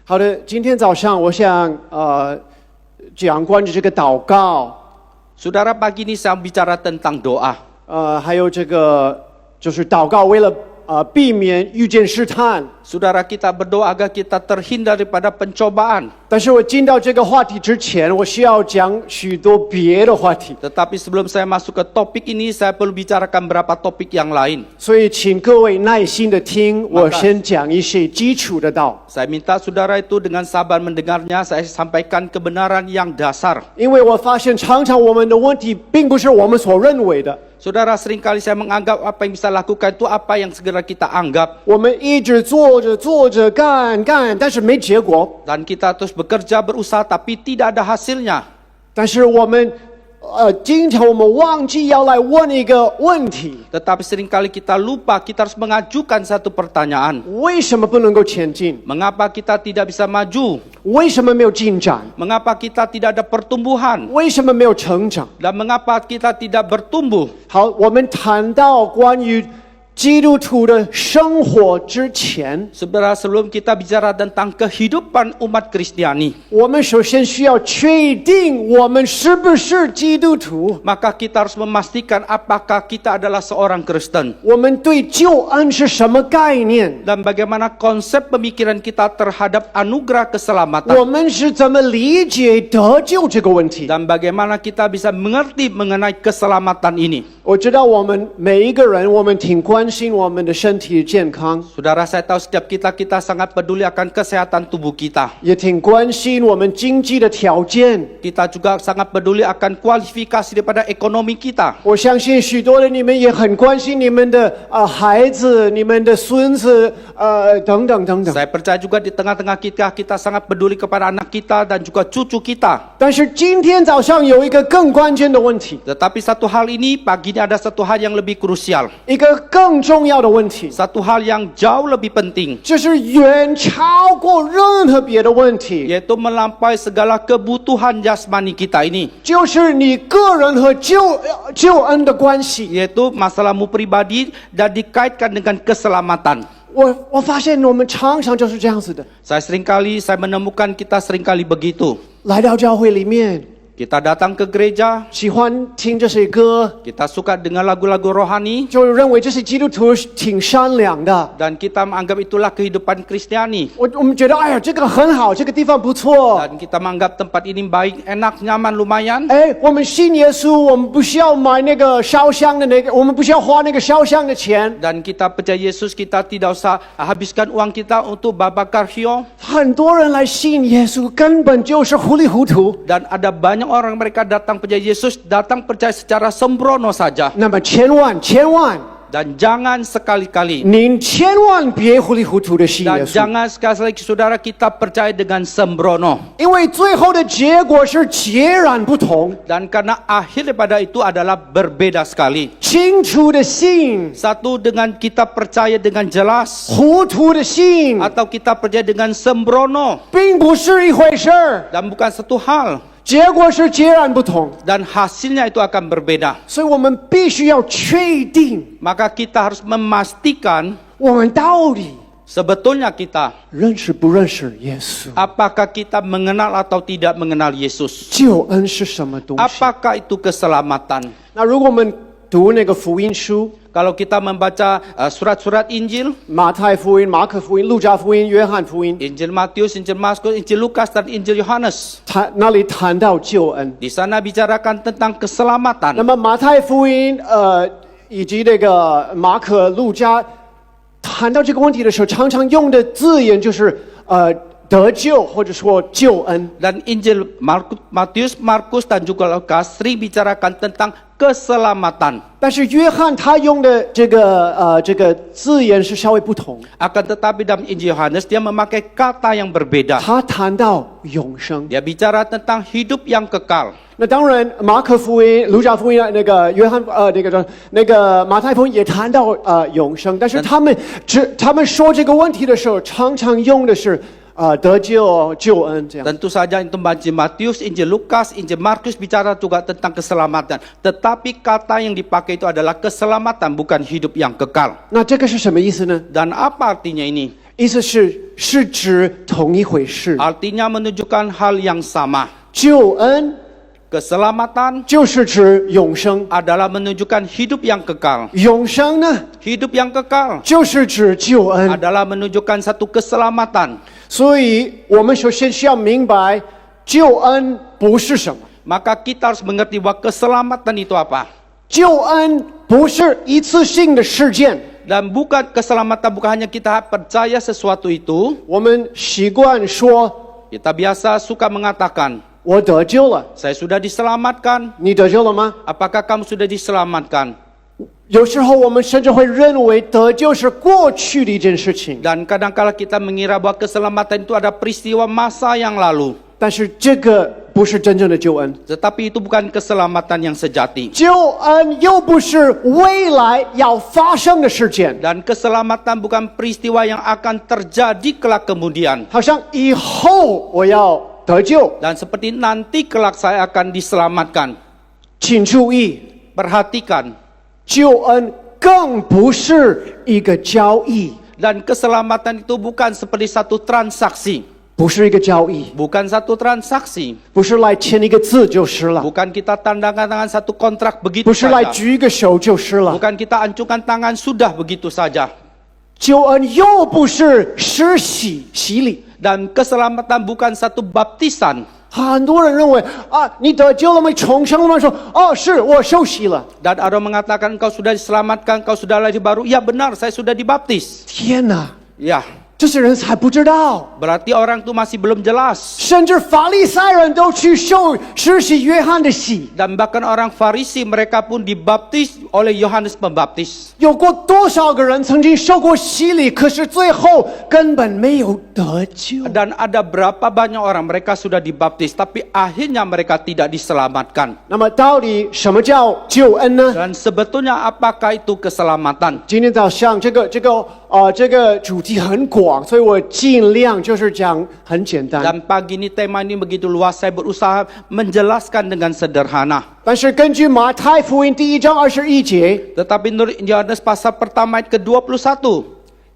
好的，今天早上我想讲关于这个祷告， Saudara, pagi ini saya bicara tentang doa. 还有这个就是祷告为了避免遇见试探。 Saudara, kita berdoa agar kita terhindar daripada pencobaan. 但是我进到这个话题之前，我需要讲许多别的话题， Tetapi sebelum saya masuk ke topik ini, saya perlu bicarakan beberapa topik yang lain. 所以请各位耐心的听，我先讲一些基础的道。 Saya minta saudara itu dengan sabar mendengarnya, saya sampaikan kebenaran yang dasar. 因为我发现常常我们的问题并不是我们所认为的， Saudara, seringkali saya menganggap apa yang bisa lakukan itu apa yang segera kita anggap. 我们一直做着干，但是没结果。 Dan kita terus bekerja, berusaha, tapi tidak ada hasilnya. 但是我们经常我们忘记要来问一个问题： Tetapi seringkali kita lupa, kita harus mengajukan satu pertanyaan. 为什么不能够前进？ Mengapa kita tidak bisa maju? 为什么没有进展？ Mengapa kita tidak ada pertumbuhan? 为什么没有成长？ Dan mengapa kita tidak bertumbuh? 好，我们谈到关于基督徒的生活之前， Saudara, sebelum kita bicara tentang kehidupan umat Kristiani, 我们首先需要确定我们是不是基督徒。 maka kita harus memastikan apakah kita adalah seorang Kristen. 我们对救恩是什么概念？ Dan bagaimana konsep pemikiran kita terhadap anugerah 我 keselamatan. 们是怎么理解得救这个问题？ Dan bagaimana kita bisa mengerti mengenai keselamatan ini. 我知道我们每一个人，我们挺关心我们的身体健康， Saudara, saya tahu setiap kita sangat peduli akan kesehatan tubuh kita. 也挺关心我们经济的条件。 Kita juga sangat peduli akan kualifikasi daripada ekonomi kita. 我相信许多的你们也很关心你们的孩子、你们的孙子，等等等等。 Saya percaya juga di tengah-tengah kita sangat peduli kepada anak kita dan juga cucu kita. 但是今天早上有一个更关键的问题， Tetapi satu hal ini, pagi ini ada satu hal yang lebih krusial. 一个更重要的问题， Satu hal yang jauh lebih penting. 这是远超过任何别的问题， Yaitu melampaui segala kebutuhan jasmani kita ini. 就是你个人和救恩的关系。 Yaitu masalahmu pribadi dan dikaitkan dengan keselamatan. 我发现我们常常就是这样子的， Saya menemukan kita seringkali begitu. 来到教会里面， Kita datang ke gereja, 喜欢听这些歌， kita suka dengan lagu-lagu rohani, 就认为这些基督徒挺善良的。 dan kita menganggap itulah kehidupan Kristiani. 我们觉得，哎呀，这个很好，这个地方不错。 Dan kita menganggap tempat ini baik, enak, nyaman, lumayan. 哎，我们信耶稣，我们不需要买那个烧香的我们不需要花那个烧香的钱。 Dan kita percaya Yesus, kita tidak usah habiskan uang kita untuk babakar hiyo. 很多人来信耶稣，根本就是糊里糊涂。 Dan ada banyak orang mereka datang percaya Yesus, datang percaya secara sembrono saja. 那么千万， Dan jangan sekali-kali, 您千万别糊里糊涂的信耶 dan 稣， jangan sekali lagi saudara kita percaya dengan sembrono. 因为最后的结果是截然不同。 Dan karena akhir daripada itu adalah berbeda sekali. 清楚的信， Satu dengan kita percaya dengan jelas, 糊涂的信， atau kita percaya dengan sembrono, 并不是一回事儿， dan bukan satu hal. 结果是截然不同。 Dan hasilnya itu akan berbeda. 所以我们必须要确定， Maka kita harus memastikan 我们到底 sebetulnya kita 认识不认识耶稣？ apakah kita mengenal atau tidak mengenal Yesus. 救恩是什么东西？ Apakah itu keselamatan? 那如果我们读那个福音书， Kalau kita membaca surat-surat Injil, 马太福音、马可福音、路加福音、约翰福音， Injil Matius, Injil Markus, Injil Lukas, dan Injil Yohanes. 那里谈到救恩。 Di sana bicarakan tentang keselamatan. 那么马太福音以及那个马可、路加谈到这个问题的时候，常常用的字眼就是得救或者说救恩。 Dan Injil Matius, Markus, dan juga Lukas sering bicarakan tentang keselamatan. 但是约翰他用的这个字眼是稍微不同， Akan tetapi dalam Injil Yohanes dia memakai kata yang berbeda. 他谈到永生。 Dia bicara tentang hidup yang kekal. 那当然，马可福音、路加福音、那个约翰那个马太福音也谈到永生，但是他们说这个问题的时候，常常用的是得救、救恩这样。 Tentu saja itu Injil Matius, Injil Lukas, Injil Markus bicara juga tentang keselamatan. Tetapi kata yang dipakai itu adalah keselamatan, bukan hidup yang kekal. 那这个是什么意思呢？ Dan apa artinya ini? 意思是指同一回事。 Artinya menunjukkan hal yang sama. 救恩 Keselamatan 就是指永生， adalah menunjukkan hidup yang kekal. 永生呢 Hidup yang kekal 就是指救恩。 adalah menunjukkan satu keselamatan. 所以我们首先需要明白救恩不是什么， Maka kita harus mengerti bahwa keselamatan itu apa. 救恩不是一次性的事件。 Dan bukan keselamatan bukan hanya kita percaya sesuatu itu. 我们习惯说 Kita biasa suka mengatakan, 我得救了， saya sudah diselamatkan. 你得救了吗？ Apakah kamu sudah diselamatkan? 有时候我们甚至会认为得救是过去的一件事情， Dan kadang-kala kita mengira bahwa keselamatan itu ada peristiwa masa yang lalu. 但是这个不是真正的救恩。 Tetapi itu bukan keselamatan yang sejati. 救恩又不是未来要发生的事件， Dan keselamatan bukan peristiwa yang akan terjadi kelak kemudian. 好像以后我要得救。 Dan seperti nanti kelak saya akan diselamatkan. 请注意， Perhatikan. 救恩更不是一个交易， Dan keselamatan itu bukan seperti satu transaksi. 不是一个交易， Bukan satu transaksi. 不是来签一个字就是了， Bukan kita tanda tangan satu kontrak 不 begitu 是来 saja. 举一个手就是了。 Bukan kita ancungkan tangan sudah begitu saja. 救恩又不是施洗礼。 Dan keselamatan bukan satu baptisan. 很多人认为啊，你得救了吗？重生了吗？说哦，是我受洗了。 Dan ada orang mengatakan engkau sudah diselamatkan, engkau sudah lahir baru. Ya benar, saya sudah dibaptis. 天哪， Ya, 这些人还不知道， berarti orang itu masih belum jelas. 甚至法利赛人都去受施洗约翰的洗。 Dan bahkan orang Farisi mereka pun dibaptis oleh Yohanes Pembaptis. 有过多少个人曾经受过洗礼，可是最后根本没有得救？ Dan ada berapa banyak orang mereka sudah dibaptis, tapi akhirnya mereka tidak diselamatkan. 那么到底什么叫救恩呢？ Dan sebetulnya apakah itu keselamatan? 今天早上这个主题很广，所以我尽量就是讲很简单。 Dan pagi ini tema ini begitu luas, saya berusaha menjelaskan dengan sederhana. 但是根据马太福音第1章21节， Tetapi menurut Yohanes pasal pertama ayat ke-21,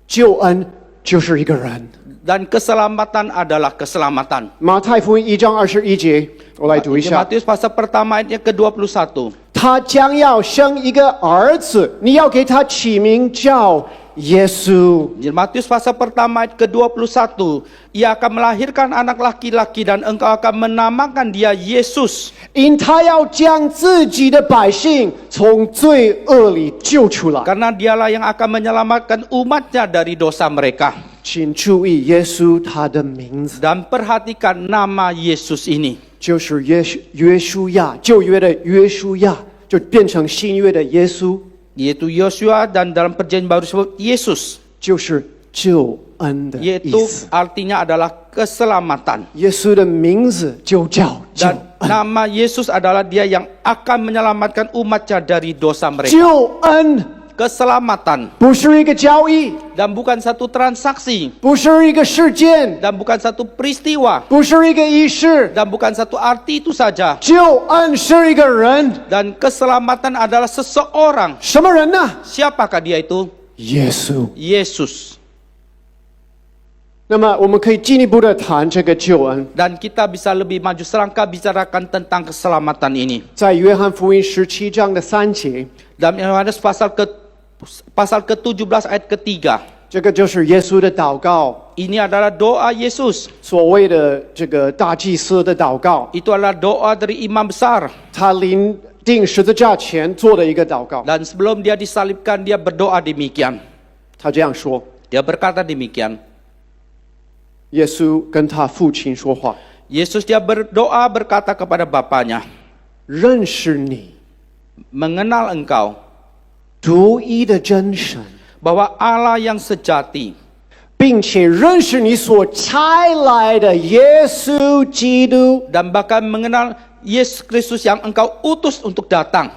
救恩就是一个人。 dan keselamatan adalah keselamatan. 马太福音1章21节，我来读一下。 Matius pasal pertama ayat ke-21. 他将要生一个儿子，你要给他起名叫耶稣。 Matius pasal pertama ayat ke-21. Ia akan melahirkan anak laki-laki dan engkau akan menamakan dia Yesus. 因他要将自己的百姓从罪恶里救出来。 Karena dialah yang akan menyelamatkan umatnya dari dosa mereka. 请注意耶稣他的名字， Dan perhatikan nama Yesus ini. 就是约书亚，旧约的约书亚就变成新约的耶稣， Yaitu Yosua dan dalam perjanjian baru disebut Yesus. 就是救恩的意 Yaitu 思。 artinya adalah keselamatan. 耶稣的名字就叫救 Dan 恩， nama Yesus adalah dia yang akan menyelamatkan umatnya dari dosa mereka. 救恩 Keselamatan 不是一个交易， dan bukan satu transaksi 不是一个事件， dan bukan satu peristiwa 不是一个仪式， dan bukan satu arti itu saja. 救恩是一个人， Dan keselamatan adalah seseorang. 什么人呢？ Siapakah dia itu? 耶稣。 Yesus. 那么我们可以进一步的谈这个救恩， Dan kita bisa lebih maju selangkah bicarakan tentang keselamatan ini. 在约翰福音17章的3节， Dalam Yohanes pasal ke-17 ayat ke-3. 这个就是耶稣的祷告， Ini adalah doa Yesus. 所谓的这个大祭司的祷告， Itu adalah doa dari imam besar. 他临定十字架前做的一个祷告。 Dan sebelum dia disalibkan, dia berdoa demikian. 他这样说： Dia berkata demikian. 耶稣跟他父亲说话， Yesus dia berdoa berkata kepada Bapaknya, 认识你 mengenal engkau, 独一的真神， bahwa Allah yang sejati, 并且认识你所差来的耶稣基督， dan bahkan mengenal Yesus Kristus yang engkau utus untuk datang.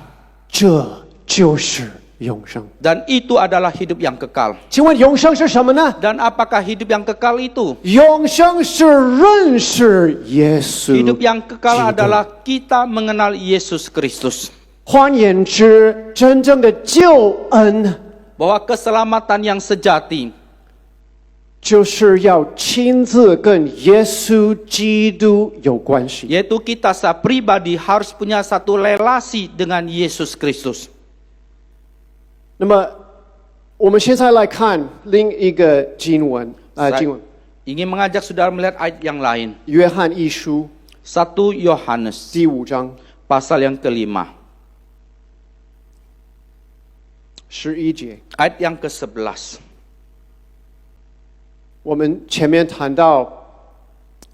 这就是永生。 Dan itu adalah hidup yang kekal. 请问永生是什么呢？ Dan apakah hidup yang kekal itu? 永生是认识耶稣。 Hidup yang kekal adalah kita mengenal Yesus Kristus. 换言之，真正的救恩 Bahwa keselamatan yang sejati 就是要亲自跟耶稣基督有关系。 Yaitu kita secara pribadi harus punya satu relasi dengan Yesus Kristus. 那么，我们现在来看另一个经文，经文， Ingin mengajak saudara melihat ayat yang lain. 约翰一书 1 Yohanes 第5章 pasal yang kelima, 11节。 ayat yang ke-11. 我们前面谈到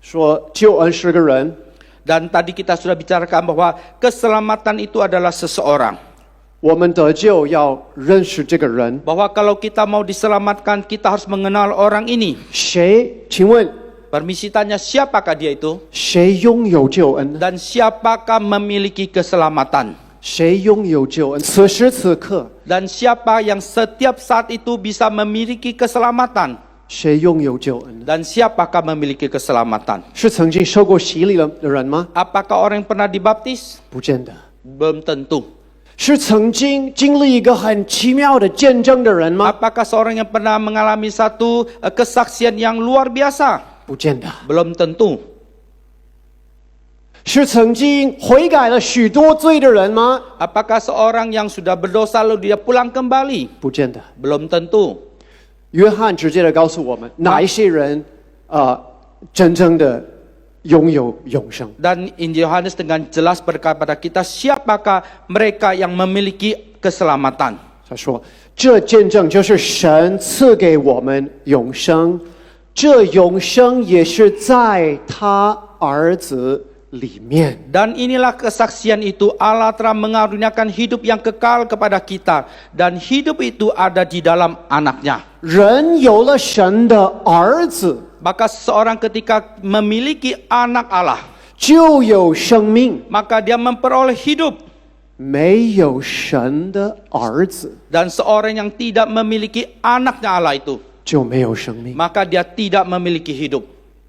说救恩是个人， Dan tadi kita sudah bicarakan bahwa keselamatan itu adalah seseorang. 我们得救要认识这个人。 Bahwa kalau kita mau diselamatkan, kita harus mengenal orang ini. 谁？请问 Permisi tanya, siapakah dia itu? 谁拥有救恩呢？ Dan siapakah memiliki keselamatan? 谁拥有救恩？此时此刻， Dan siapa yang setiap saat itu bisa memiliki keselamatan? 谁拥有救恩呢？ Dan siapakah memiliki keselamatan? 是曾经受过洗礼的人吗？ Apakah orang yang pernah dibaptis? 不见得。 Belum tentu. 是曾经经历一个很奇妙的见证的人吗？ Apakah seorang yang pernah mengalami satu kesaksian yang luar biasa? 不见得。 Belum tentu. 是曾经悔改了许多罪的人吗？ Apakah seorang yang sudah berdosa lalu dia pulang kembali? 不见得。 Belum tentu. 约翰直接的告诉我们，哪一些人真正的拥有永生。 Dan Injil Yohanes dengan jelas berkata pada kita, siapakah mereka yang memiliki keselamatan? 他说，这见证就是神赐给我们永生，这永生也是在他儿子里面。 Dan inilah kesaksian itu, Allah telah mengaruniakan hidup yang kekal kepada kita, dan hidup itu ada di dalam anaknya. 人有了神的儿子， Maka seseorang ketika memiliki anak Allah, 就有生命； maka dia memperoleh hidup. 没有神的儿子， Dan seorang yang tidak memiliki anaknya Allah itu, 就没有生命。 maka dia tidak memiliki hidup.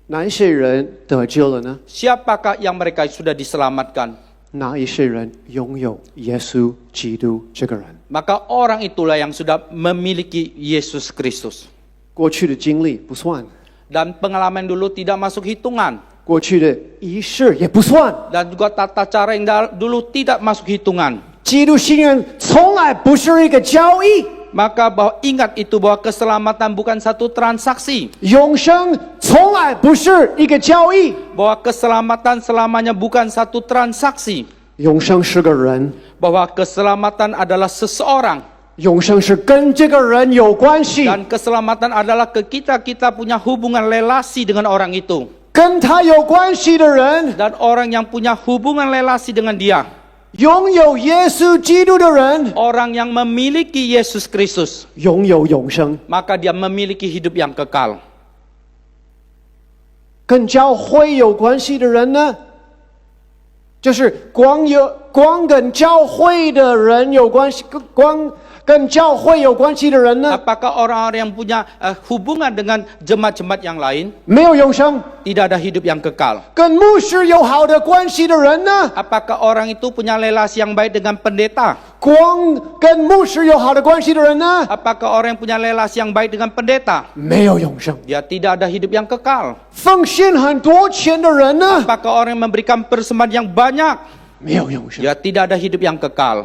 哪一些人得救了呢？ Siapakah yang mereka sudah diselamatkan? 哪一些人拥有耶稣基督这个人？ Maka orang itulah yang sudah memiliki Yesus Kristus. 过去的经历不算， Dan pengalaman dulu tidak masuk hitungan. 过去的仪式也不算。 Dan juga tata cara yang dulu tidak masuk hitungan. 基督信仰从来不是一个交易， Maka bahwa ingat itu bahwa keselamatan bukan satu transaksi. 永生从来不是一个交易， Bahwa keselamatan selamanya bukan satu transaksi. 永生是个人， Bahwa keselamatan adalah seseorang. 永生是跟这个人有关系， Dan keselamatan adalah kita punya hubungan relasi dengan orang itu. 跟他有关系的人， Dan orang yang punya hubungan relasi dengan dia. 拥有耶稣基督的人， Orang yang memiliki Yesus Kristus. 拥有永生。 Maka dia memiliki hidup yang kekal. 跟教会有关系的人呢，就是光跟教会的人有关系，光跟教会有关系的人呢， Apakah orang-orang yang punya hubungan dengan jemaat-jemaat yang lain 没有永生。 tidak ada hidup yang kekal? 跟牧师有好的关系的人呢， Apakah orang itu punya relasi yang baik dengan pendeta? 光跟牧师有好的关系的人呢， Apakah orang yang punya relasi yang baik dengan pendeta? 没有永生。 Dia tidak ada hidup yang kekal. 奉献很多钱的人呢， Apakah orang yang memberikan persembahan yang banyak? 没有永生。 Dia tidak ada hidup yang kekal.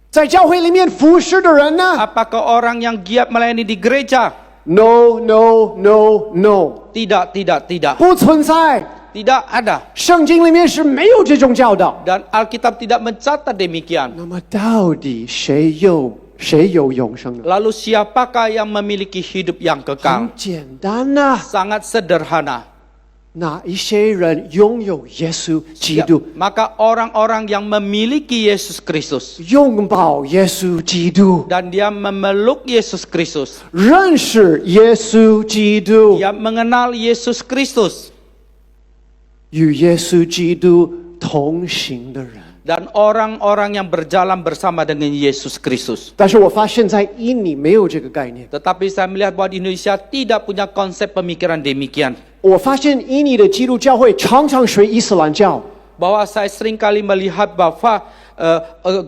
在教会里面服侍的人呢 Apakah orang yang giat melayani di gereja? ，no no no no， Tidak. 不存在。 Tidak ada. 圣经里面是没有这种教导。 Dan Alkitab tidak mencatat demikian. 那么到底谁有永生呢？ Lalu siapakah yang memiliki hidup yang 很 kekal? 简单呐、 Sangat sederhana. 哪一些人拥有耶稣基督， Maka orang-orang yang memiliki Yesus Kristus 拥抱耶稣基督， dan dia memeluk Yesus Kristus, 认识耶稣基督， dia mengenal Yesus Kristus, 与耶稣基督同行的人。 dan orang-orang yang berjalan bersama dengan Yesus Kristus. 但是我发现，在印尼没有这个概念。 Tetapi saya melihat bahwa di Indonesia tidak punya konsep pemikiran demikian. 我发现印尼的基督教会常常学伊斯兰教， Bahwa saya sering kali melihat bahwa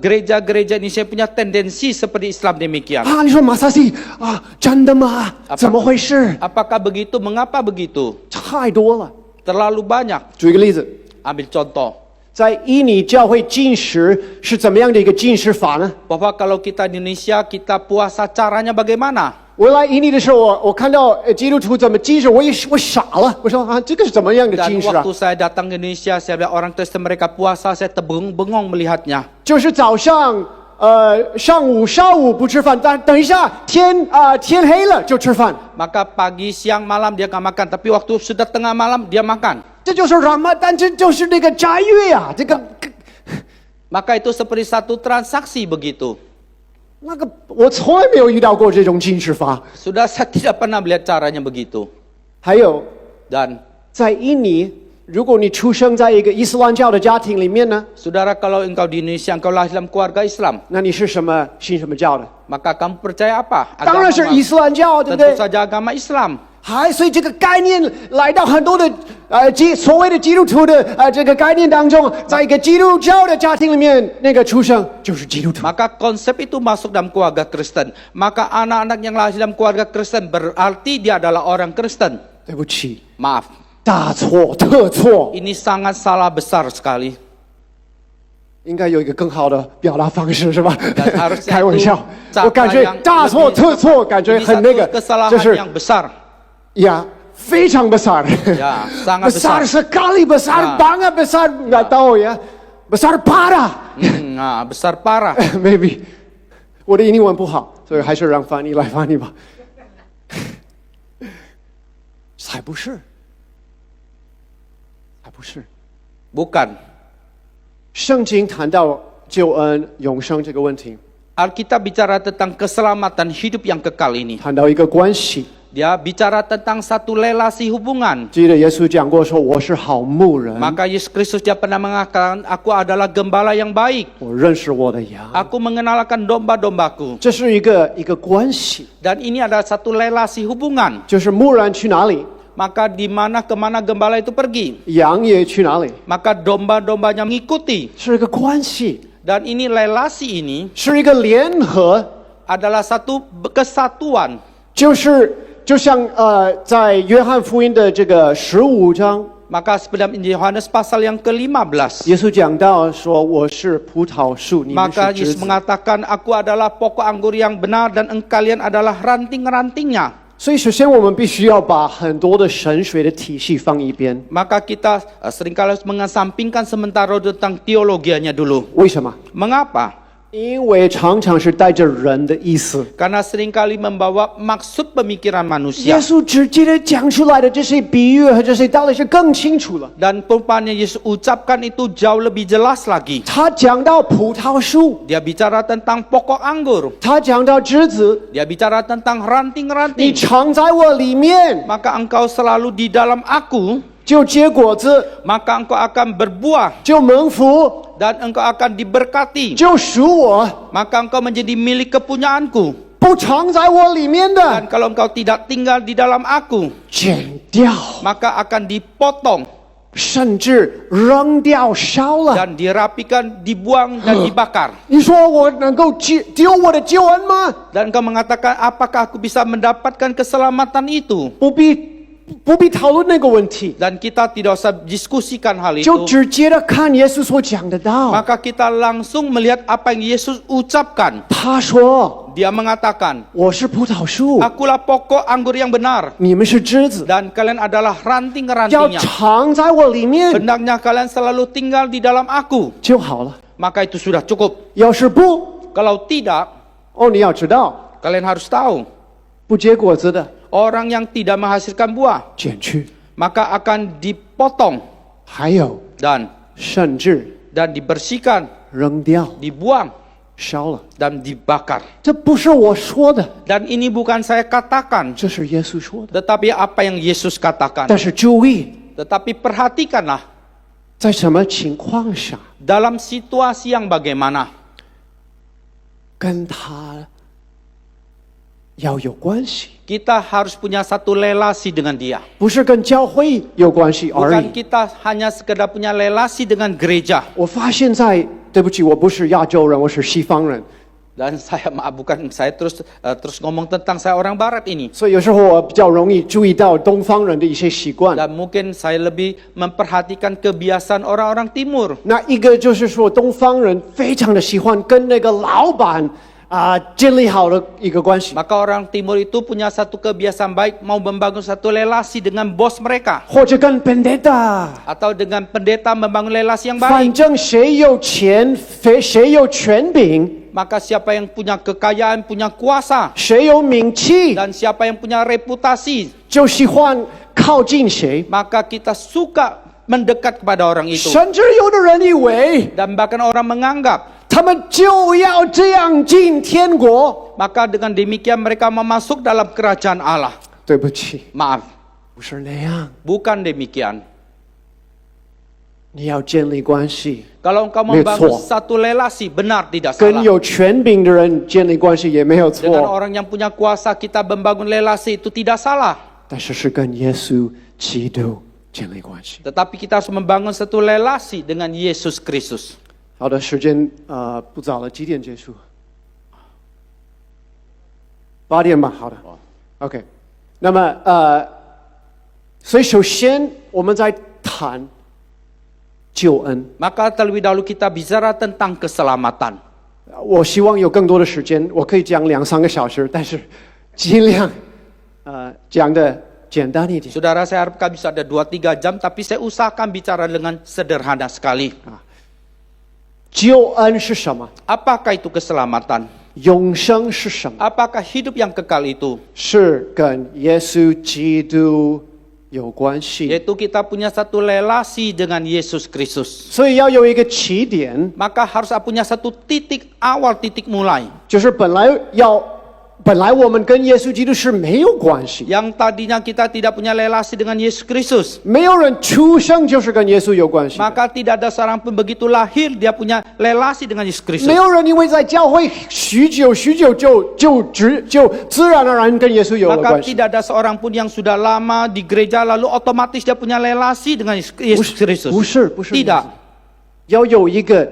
gereja-gereja Indonesia punya tendensi seperti Islam demikian. 啊，你说马萨西啊，真的吗？怎么回事？ Apakah begitu? Mengapa begitu? 太多了。 Terlalu banyak. 举一个例子， Ambil contoh. 在印尼教会禁食是怎么样的一个禁食法呢？ Bahwa kalau kita di Indonesia, kita puasa caranya bagaimana? 我来印尼的时候，我看到基督徒怎么禁食，我傻了，我说啊，这个是怎么样的 Dan 禁食啊？ waktu saya datang ke Indonesia, saya lihat orang Kristen mereka puasa, saya terbengong melihatnya. 就是早上上午不吃饭，但等一下天黑了就吃饭， Maka pagi, siang, malam dia nggak makan. Tapi waktu sudah tengah malam, dia makan. 这就是Ramadan，这就是那个斋月啊，这个 Maka itu seperti satu transaksi begitu. 那个我从来没有遇到过这种禁食法。 Sudah saya tidak pernah melihat caranya begitu. 还有 Dan 在印尼，如果你出生在一个伊斯兰教的家庭里面呢， saudara, kalau engkau di Indonesia, engkau lahir dalam keluarga Islam, 那你是信什么教的？ maka kamu percaya apa? 当然是伊斯兰教，对不 Tentu 对？ saja agama Islam. 所以这个概念来到很多的所谓的基督徒的这个概念当中，在一个基督教的家庭里面，那个出生就是基督徒。 Maka konsep itu masuk dalam keluarga Kristen. Maka anak-anak yang lahir dalam keluarga Kristen berarti dia adalah orang Kristen. 对不起， Maaf, 大错特错， ini sangat salah besar sekali. 应该有一个更好的表达方式是吧 Dan？harusnya 开玩笑 itu，我感觉 yang 大错 lebih 特错，感觉 ini 很那 satu 个，就 kesalahan 是 yang besar. 呀，非常 besar， Ya, sangat besar besar. sekali, besar Ya. banget, besar nggak tahu ya, besar parah。 Nah, besar parah. Maybe 我的英文不好，所以还是让翻译来翻译吧。才不是，还不是。 Bukan. 圣经谈到救恩、永生这个问题， Alkitab bicara tentang keselamatan hidup yang kekal ini. 谈到一个关系。 Dia bicara tentang satu relasi hubungan. 记得耶稣讲过说：“我是好牧人， Maka Yesus Kristus dia pernah mengatakan, aku adalah gembala yang baik. 我认识我的羊。 Aku mengenalkan domba-dombaku. ”这是一个关系， Dan ini adalah satu relasi hubungan. 就是牧人去哪里， Maka di mana kemana gembala itu pergi, 羊也去哪里， maka domba-dombanya mengikuti. 是一个关系， Dan ini relasi ini 是一个联合， adalah satu kesatuan. 就像在约翰福音的这个15章。 Maka dalam Injil Yohanes pasal yang ke-15, 耶稣讲到说：“我是葡萄树，你们 maka 是枝 Yesus 子。 mengatakan, aku adalah pokok anggur yang benar dan kalian adalah ranting-rantingnya. ”所以，首先我们必须要把很多的神学的体系放一边。 Maka kita seringkali harus mengesampingkan sementara tentang teologianya dulu. 为什么？ Mengapa? 因为常常是带着人的意思。 Karena seringkali membawa maksud pemikiran 耶 manusia. 稣直接的讲出来的这些比喻和这些道理是更清楚了。 Dan perumpamaan yang Yesus ucapkan itu jauh lebih jelas lagi. 他讲到葡萄树， Dia bicara tentang pokok anggur. 他讲到枝子， Dia bicara tentang 你 ranting-ranting. 藏在我里面， Maka engkau selalu di dalam aku, 就结果子， maka engkau akan berbuah 就蒙福， dan engkau akan diberkati. 就属我。 Maka engkau menjadi milik kepunyaanku. 不藏在我里面 Dan 的， kalau engkau tidak tinggal di dalam aku, 剪掉， maka akan dipotong 甚至扔掉、烧了。 dan dirapikan, dibuang dan dibakar. 你说我能够丢我的救恩吗？ Dan engkau mengatakan, apakah aku bisa mendapatkan keselamatan itu? 不必讨论那个问题， Dan kita tidak usah diskusikan hal 就 itu. 直接的看耶稣所讲的道。 Maka kita langsung melihat apa yang Yesus ucapkan. 他说 Dia mengatakan, 我是葡萄树， akulah pokok anggur yang benar 你们是枝子， dan kalian adalah 要 ranting-rantingnya. 藏在我里面 Hendaknya kalian selalu tinggal di dalam aku. 就好了。 Maka itu sudah cukup. 要是不， Kalau tidak, 你要知道， kalian harus tahu, 不结果子的 orang yang tidak menghasilkan buah, 剪去， maka akan dipotong 还有 dan 甚至 dibersihkan, 扔掉、 dibuang 烧了。 dan dibakar. 这不是我说的， Dan ini bukan saya katakan, 这是耶稣说的。 tetapi apa yang Yesus katakan. 但是注意， Tetapi perhatikanlah 在什么情况下 dalam situasi yang bagaimana 跟他要有关系， kita harus punya satu relasi dengan dia. 不是跟教会有关系而 Bukan 已。 kita hanya sekedar punya relasi dengan gereja. 我发现在对不起，我不是亚洲人，我是西方人， Dan saya maaf bukan saya terus ngomong tentang saya orang barat ini. 所以有时候我比较容易注意到东方人的一些习惯。 Dan mungkin saya lebih memperhatikan kebiasaan orang-orang timur. 那一个就是说，东方人非常的喜欢跟那个老板建立好的一个关系， Maka orang timur itu punya satu kebiasaan baik mau membangun satu relasi dengan bos mereka. 或者跟 pendeta， Atau dengan pendeta membangun relasi yang 反 baik. 正谁有钱，谁有权柄， Maka siapa yang punya kekayaan, punya kuasa. 谁有名气， Dan siapa yang punya reputasi. 就喜欢靠近谁。 Maka kita suka mendekat kepada orang itu. 甚至有的人以为 Dan bahkan orang menganggap. 他们就要这样进天国。 Maka dengan demikian mereka memasuk dalam kerajaan Allah. 对不起， Maaf, 不是那样。 bukan demikian. 你要建立关系， Kalau engkau membangun satu relasi, benar tidak 跟 salah. 有权柄的人建立关系也没有 Dengan 错， orang yang punya kuasa kita membangun relasi itu tidak salah. 但是是跟耶稣基督建立关系。 Tetapi kita harus membangun satu relasi dengan Yesus Kristus. 好的，时间不早了，几点结束？8点吧。好的 ，OK。那么所以首先我们在谈救恩。 Maka terlebih dahulu kita bicara tentang keselamatan. 我希望有更多的时间，我可以讲2-3个小时，但是尽量讲的简单一点。 Saudara, saya harapkan bisa ada 2-3 jam, tapi saya usahakan bicara dengan sederhana sekali. 救恩是什么？ Apakah itu keselamatan? 永生是什么？ Apakah hidup yang kekal itu? 是跟耶稣基督有关系。 Yaitu kita punya satu relasi dengan Yesus Kristus. 所以要有一个起点， Maka harus punya satu titik awal, titik mulai. 就是本来我们跟耶稣基督是没有关系， Yang tadinya kita tidak punya relasi dengan Yesus Kristus. 没有人出生就是跟耶稣有关系， Maka tidak ada seorang pun begitu lahir dia punya relasi dengan Yesus Kristus. 没有人因为在教会许久就自然而然跟耶稣有了 Maka 关系。 tidak ada seorang pun yang sudah lama di gereja lalu otomatis dia punya relasi dengan Yesus Kristus. 不是 Tidak. 要有一个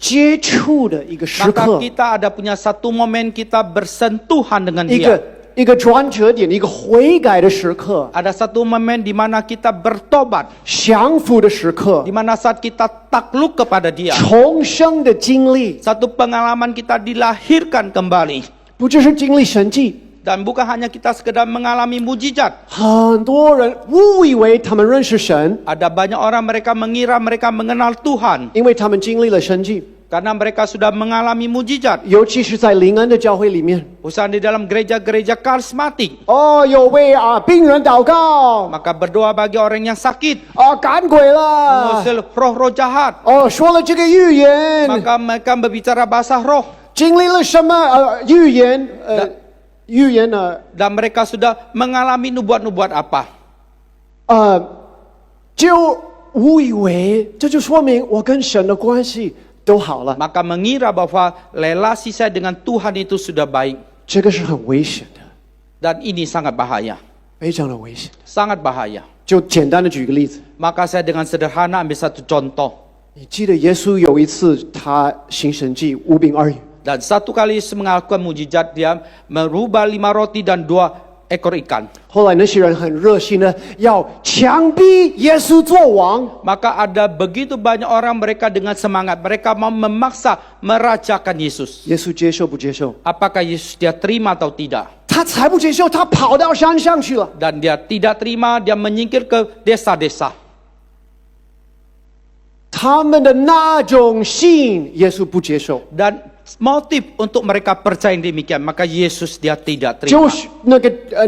接触的一个时 Maka 刻， kita ada punya satu momen kita bersentuhan dengan 一 dia. 个转折点，一个悔改的时刻， Ada satu momen di mana kita bertobat, 降服的时刻 di，mana saat kita takluk kepada dia. 重生的经历， Satu pengalaman kita dilahirkan kembali. 不就是经历神迹？ Dan bukan hanya kita sekedar mengalami mujizat. 很多人误以为他们认识神， Ada banyak orang mereka mengira mereka mengenal Tuhan. 因为他们经历了神迹， Karena mereka sudah mengalami mujizat. 尤其是在灵恩的教会里面。 Usaha di dalam gereja-gereja karismatik. 哦，有为病人祷告， Maka berdoa bagi orang yang sakit. 赶鬼了， Mengusir roh-roh jahat. 说了这个预言， Maka mereka berbicara bahasa roh. 经历了什么预言？预言呢？ Dan mereka sudah mengalami nubuat-nubuat apa. 就误以为这就说明我跟神的关系都好了， Maka mengira bahwa relasi saya dengan Tuhan itu sudah baik. 这个是很危险的， Dan ini sangat bahaya. 非常的危险。 Sangat bahaya. 就简单的举个例子， Maka saya dengan sederhana ambil satu contoh. 你记得耶稣有一次他行神迹，5饼2鱼。 Dan satu kali Yesus melakukan mujizat, dia merubah 5 roti dan 2 ekor ikan. 后来那些人很热心的要强逼耶稣做王， Maka ada begitu banyak orang mereka dengan semangat. Mereka mau memaksa merajakan Yesus. 耶稣接受不接受？ Apakah Yesus dia terima atau tidak? 他才不接受，他跑到山上去了。 Dan dia tidak terima, dia menyingkir ke desa-desa. 他们的那种信，耶稣不接受。 Dan motif untuk mereka percaya demikian, maka Yesus dia tidak 就 terima. 是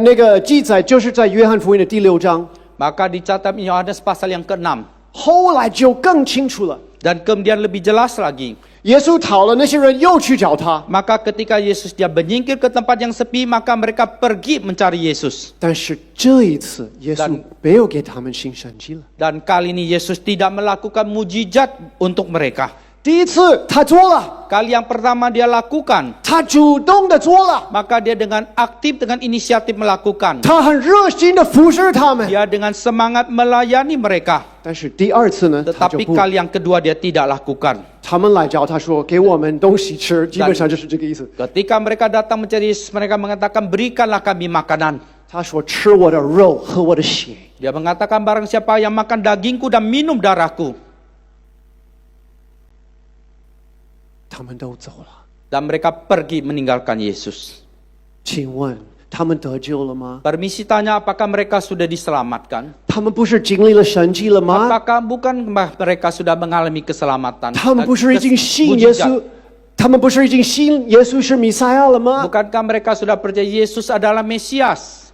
那个记载，就是在约翰福音的第6章。 Maka dicatat Yohanes pasal yang ke-6. 后来就更清楚了， Dan kemudian lebih jelas lagi. 耶稣逃了，那些人又去找他， Maka ketika Yesus dia menyingkir ke tempat yang sepi, maka mereka pergi mencari Yesus. 但是这一次耶稣没有给他们行神迹了， Dan kali ini Yesus tidak melakukan mujizat untuk mereka. 第一次他做了， Kali yang pertama dia lakukan, 他主动的做了， maka dia dengan aktif, dengan inisiatif melakukan. 他很热心的服侍他们。 Dia dengan semangat melayani mereka. 但是第二次呢，他就 Tetapi 不， kali yang kedua dia tidak lakukan. 他们来找他说给我们东西吃，基本上就是这个意思。 Ketika mereka datang mencari Yesus, mereka mengatakan, berikanlah kami makanan. 他说吃我的肉，喝我的血。 Dia mengatakan, barang siapa yang makan dagingku dan minum darahku. 他们都走了， Dan mereka pergi meninggalkan Yesus. 请问他们得救了吗？ Permisi tanya, apakah mereka sudah diselamatkan? 他们不是经历了神迹了吗？ Apakah bukan mereka sudah mengalami keselamatan? 他们不是已经信耶 Mujizat? 稣？他们不是已经信耶稣是弥赛亚了吗？ Bukankah mereka sudah percaya Yesus adalah Mesias?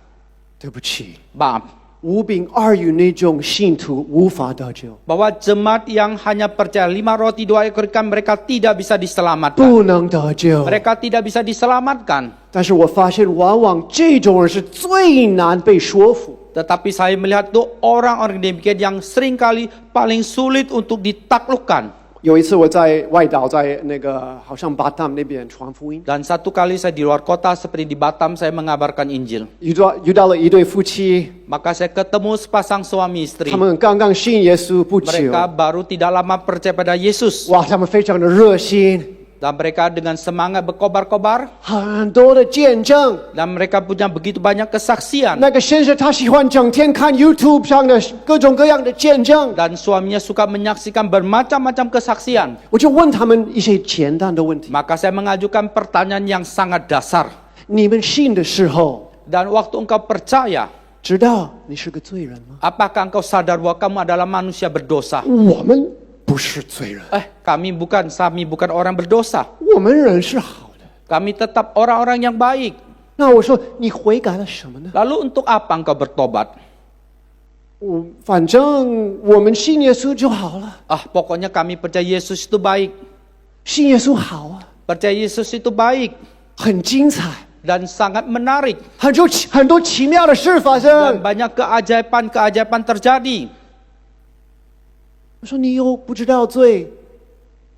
对不起， Maaf, 五饼二鱼那种信徒无法得救， bahwa jemaat yang hanya percaya 5 roti 2 ekor ikan, mereka tidak bisa diselamatkan. 不能得救。 Mereka tidak bisa diselamatkan. 但是我发现，往往这种人是最难被说服。 Tetapi saya melihat tuh orang-orang demikian yang seringkali paling sulit untuk ditaklukkan. 有一次我在外岛，在那个好像巴淡那边传福音， Dan satu kali saya di luar kota seperti di Batam, saya mengabarkan Injil. 遇到了一对夫妻， Maka saya ketemu sepasang suami istri. 他们刚刚信耶稣不久， Mereka baru tidak lama percaya pada Yesus. 哇，他们非常的热心， Dan mereka dengan semangat berkobar-kobar. 很多的见证。 Dan mereka punya begitu banyak kesaksian. 那个先生他喜欢整天看 YouTube 上的各种各样的见证， Dan suaminya suka menyaksikan bermacam-macam kesaksian. 我就问他们一些简单的问题： Maka saya mengajukan pertanyaan yang sangat dasar. 你们信的时候， Dan waktu engkau percaya, 知道你是个罪人吗？ apakah engkau sadar bahwa kamu adalah manusia berdosa? 我们不是罪人， Kami bukan orang berdosa. 我们人是好的。 Kami tetap orang-orang yang baik. 那我说你悔改了什么呢？ Lalu untuk apa engkau bertobat? 反正我们信耶稣就好了， Pokoknya kami percaya Yesus itu baik. 信耶稣好啊， Percaya Yesus itu baik 很精彩， dan sangat menarik. 很多奇妙的事发 Dan 生。 banyak keajaiban-keajaiban terjadi. 我说你又不知道罪，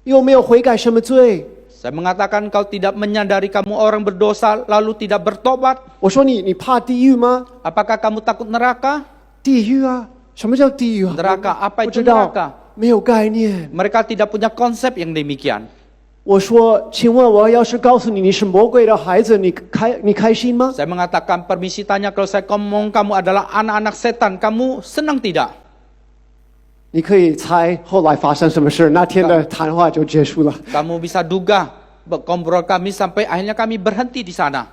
又没有悔改什么罪？ Saya mengatakan kau tidak menyadari kamu orang berdosa lalu tidak bertobat. 我说你怕地狱吗？ Apakah kamu takut neraka? 地狱啊，什么叫地狱啊？ Neraka, apa 不 itu 知道 neraka?，没有概念。 Mereka tidak punya konsep yang demikian. 我说，请问我要是告诉你你是魔鬼的孩子，你开心吗？ Saya mengatakan, permisi tanya, kalau saya ngomong kamu adalah anak-anak setan, kamu senang tidak? 你可以猜后来发生什么事，那天的谈话就结束了。 Kamu bisa duga, ngobrol kami sampai akhirnya kami berhenti di sana.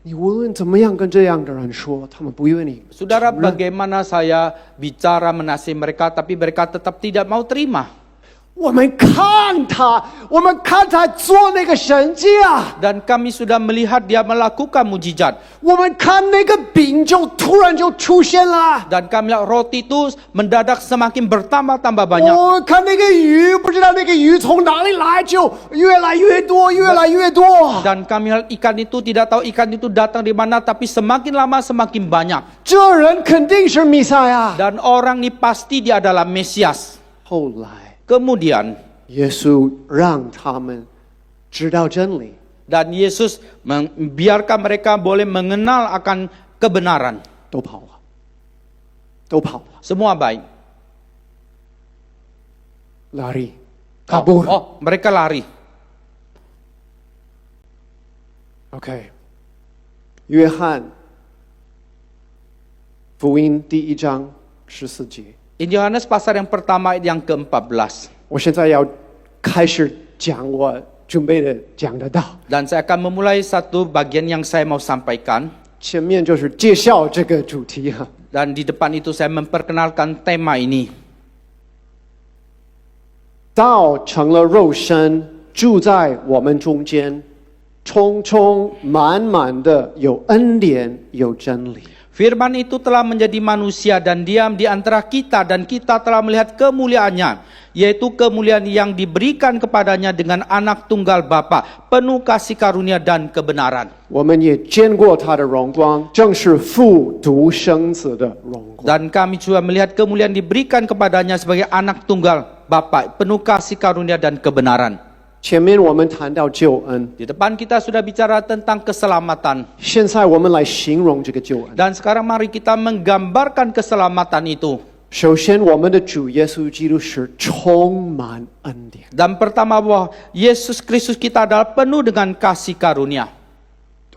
你无论怎么样跟这样的人说，他们不愿意。 Saudara, bagaimana saya bicara menasihati mereka, tapi mereka tetap tidak mau terima. 我们看他做那个神迹啊， Dan kami sudah melihat dia melakukan mujizat. 我们看那个饼就突然就出现了。 Dan kami lihat roti itu mendadak semakin bertambah-tambah banyak. 我看那个鱼，不知道那个鱼从哪里来，就越来越多，越来越多。 Dan kami lihat ikan itu, tidak tahu ikan itu datang di mana, tapi semakin lama semakin banyak. 这人肯定是弥赛亚。 Dan orang ini pasti dia adalah Mesias. 后来， Kemudian 耶稣让他们知道真理， dan Yesus membiarkan mereka boleh mengenal akan kebenaran. 都跑了，都跑了， Semua baik. lari，kabur。 Mereka lari. OK， 约翰福音第1章14节。 Injil Yohanes pasal yang pertama ayat yang ke-14. 我现在要开始讲我准备的讲的道， Dan saya akan memulai satu bagian yang saya mau sampaikan. 前面就是介绍这个主题哈。 Dan di depan itu saya memperkenalkan tema ini. 道成了肉身，住在我们中间，充充满满的有恩典，有真理。 Firman itu telah menjadi manusia dan diam di antara kita, dan kita telah melihat kemuliaannya, yaitu kemuliaan yang diberikan kepadanya dengan anak tunggal Bapa, penuh kasih karunia dan kebenaran. 我们也见过他的荣光，正是父独生子的荣光。 Dan kami juga melihat kemuliaan diberikan kepadanya sebagai anak tunggal Bapa, penuh kasih karunia dan kebenaran. 前面我们谈到救恩， Di depan kita sudah bicara tentang keselamatan. 现在我们来形容这个救恩。 Dan sekarang mari kita menggambarkan keselamatan itu. 首先，我们的主耶稣基督是充满恩典。 Dan pertama bahwa Yesus Kristus kita adalah penuh dengan kasih karunia.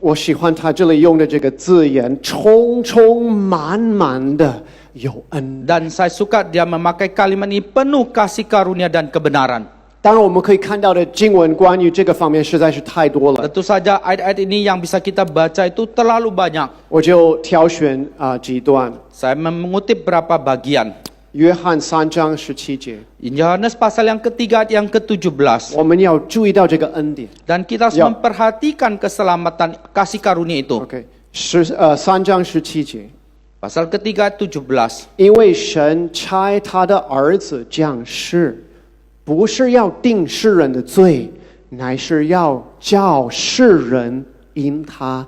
我喜欢他这里用的这个字眼，充满满的有恩。 Dan saya suka dia memakai kalimat ini penuh kasih karunia dan kebenaran. 当然，我们可以看到的经文关于这个方面实在是太多了， Tentu saja ayat-ayat ini yang bisa kita baca itu terlalu banyak. 我就挑选几段。 Saya mengutip beberapa bagian. 约翰3章17节， Yohanes pasal yang ketiga ayat yang ke-17. 我们要注意到这个恩典。 Dan kita harus memperhatikan keselamatan kasih karunia itu. OK，3章17节， Pasal ketiga ayat 17. 因为神差他的儿子降世，不是要定世人的罪，乃是要叫世人因他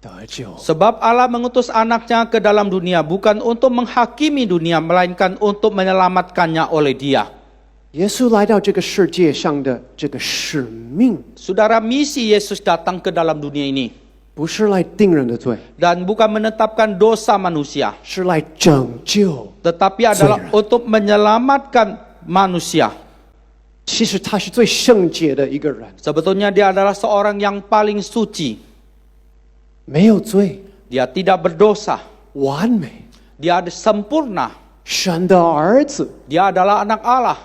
得救。 Sebab Allah mengutus anaknya ke dalam dunia bukan untuk menghakimi dunia, melainkan untuk menyelamatkannya oleh dia. 耶稣来到这个世界上的这个使命， Saudara, misi Yesus datang ke dalam dunia ini. 不是来定人的罪， Dan bukan menetapkan dosa manusia, 是来拯救。 tetapi adalah 罪人。 untuk menyelamatkan manusia. 其实他是最圣洁的一个人， Sebetulnya dia adalah seorang yang paling suci. 没有罪， Dia tidak berdosa. 完美， Dia sempurna. 神的儿子。 Dia adalah anak Allah.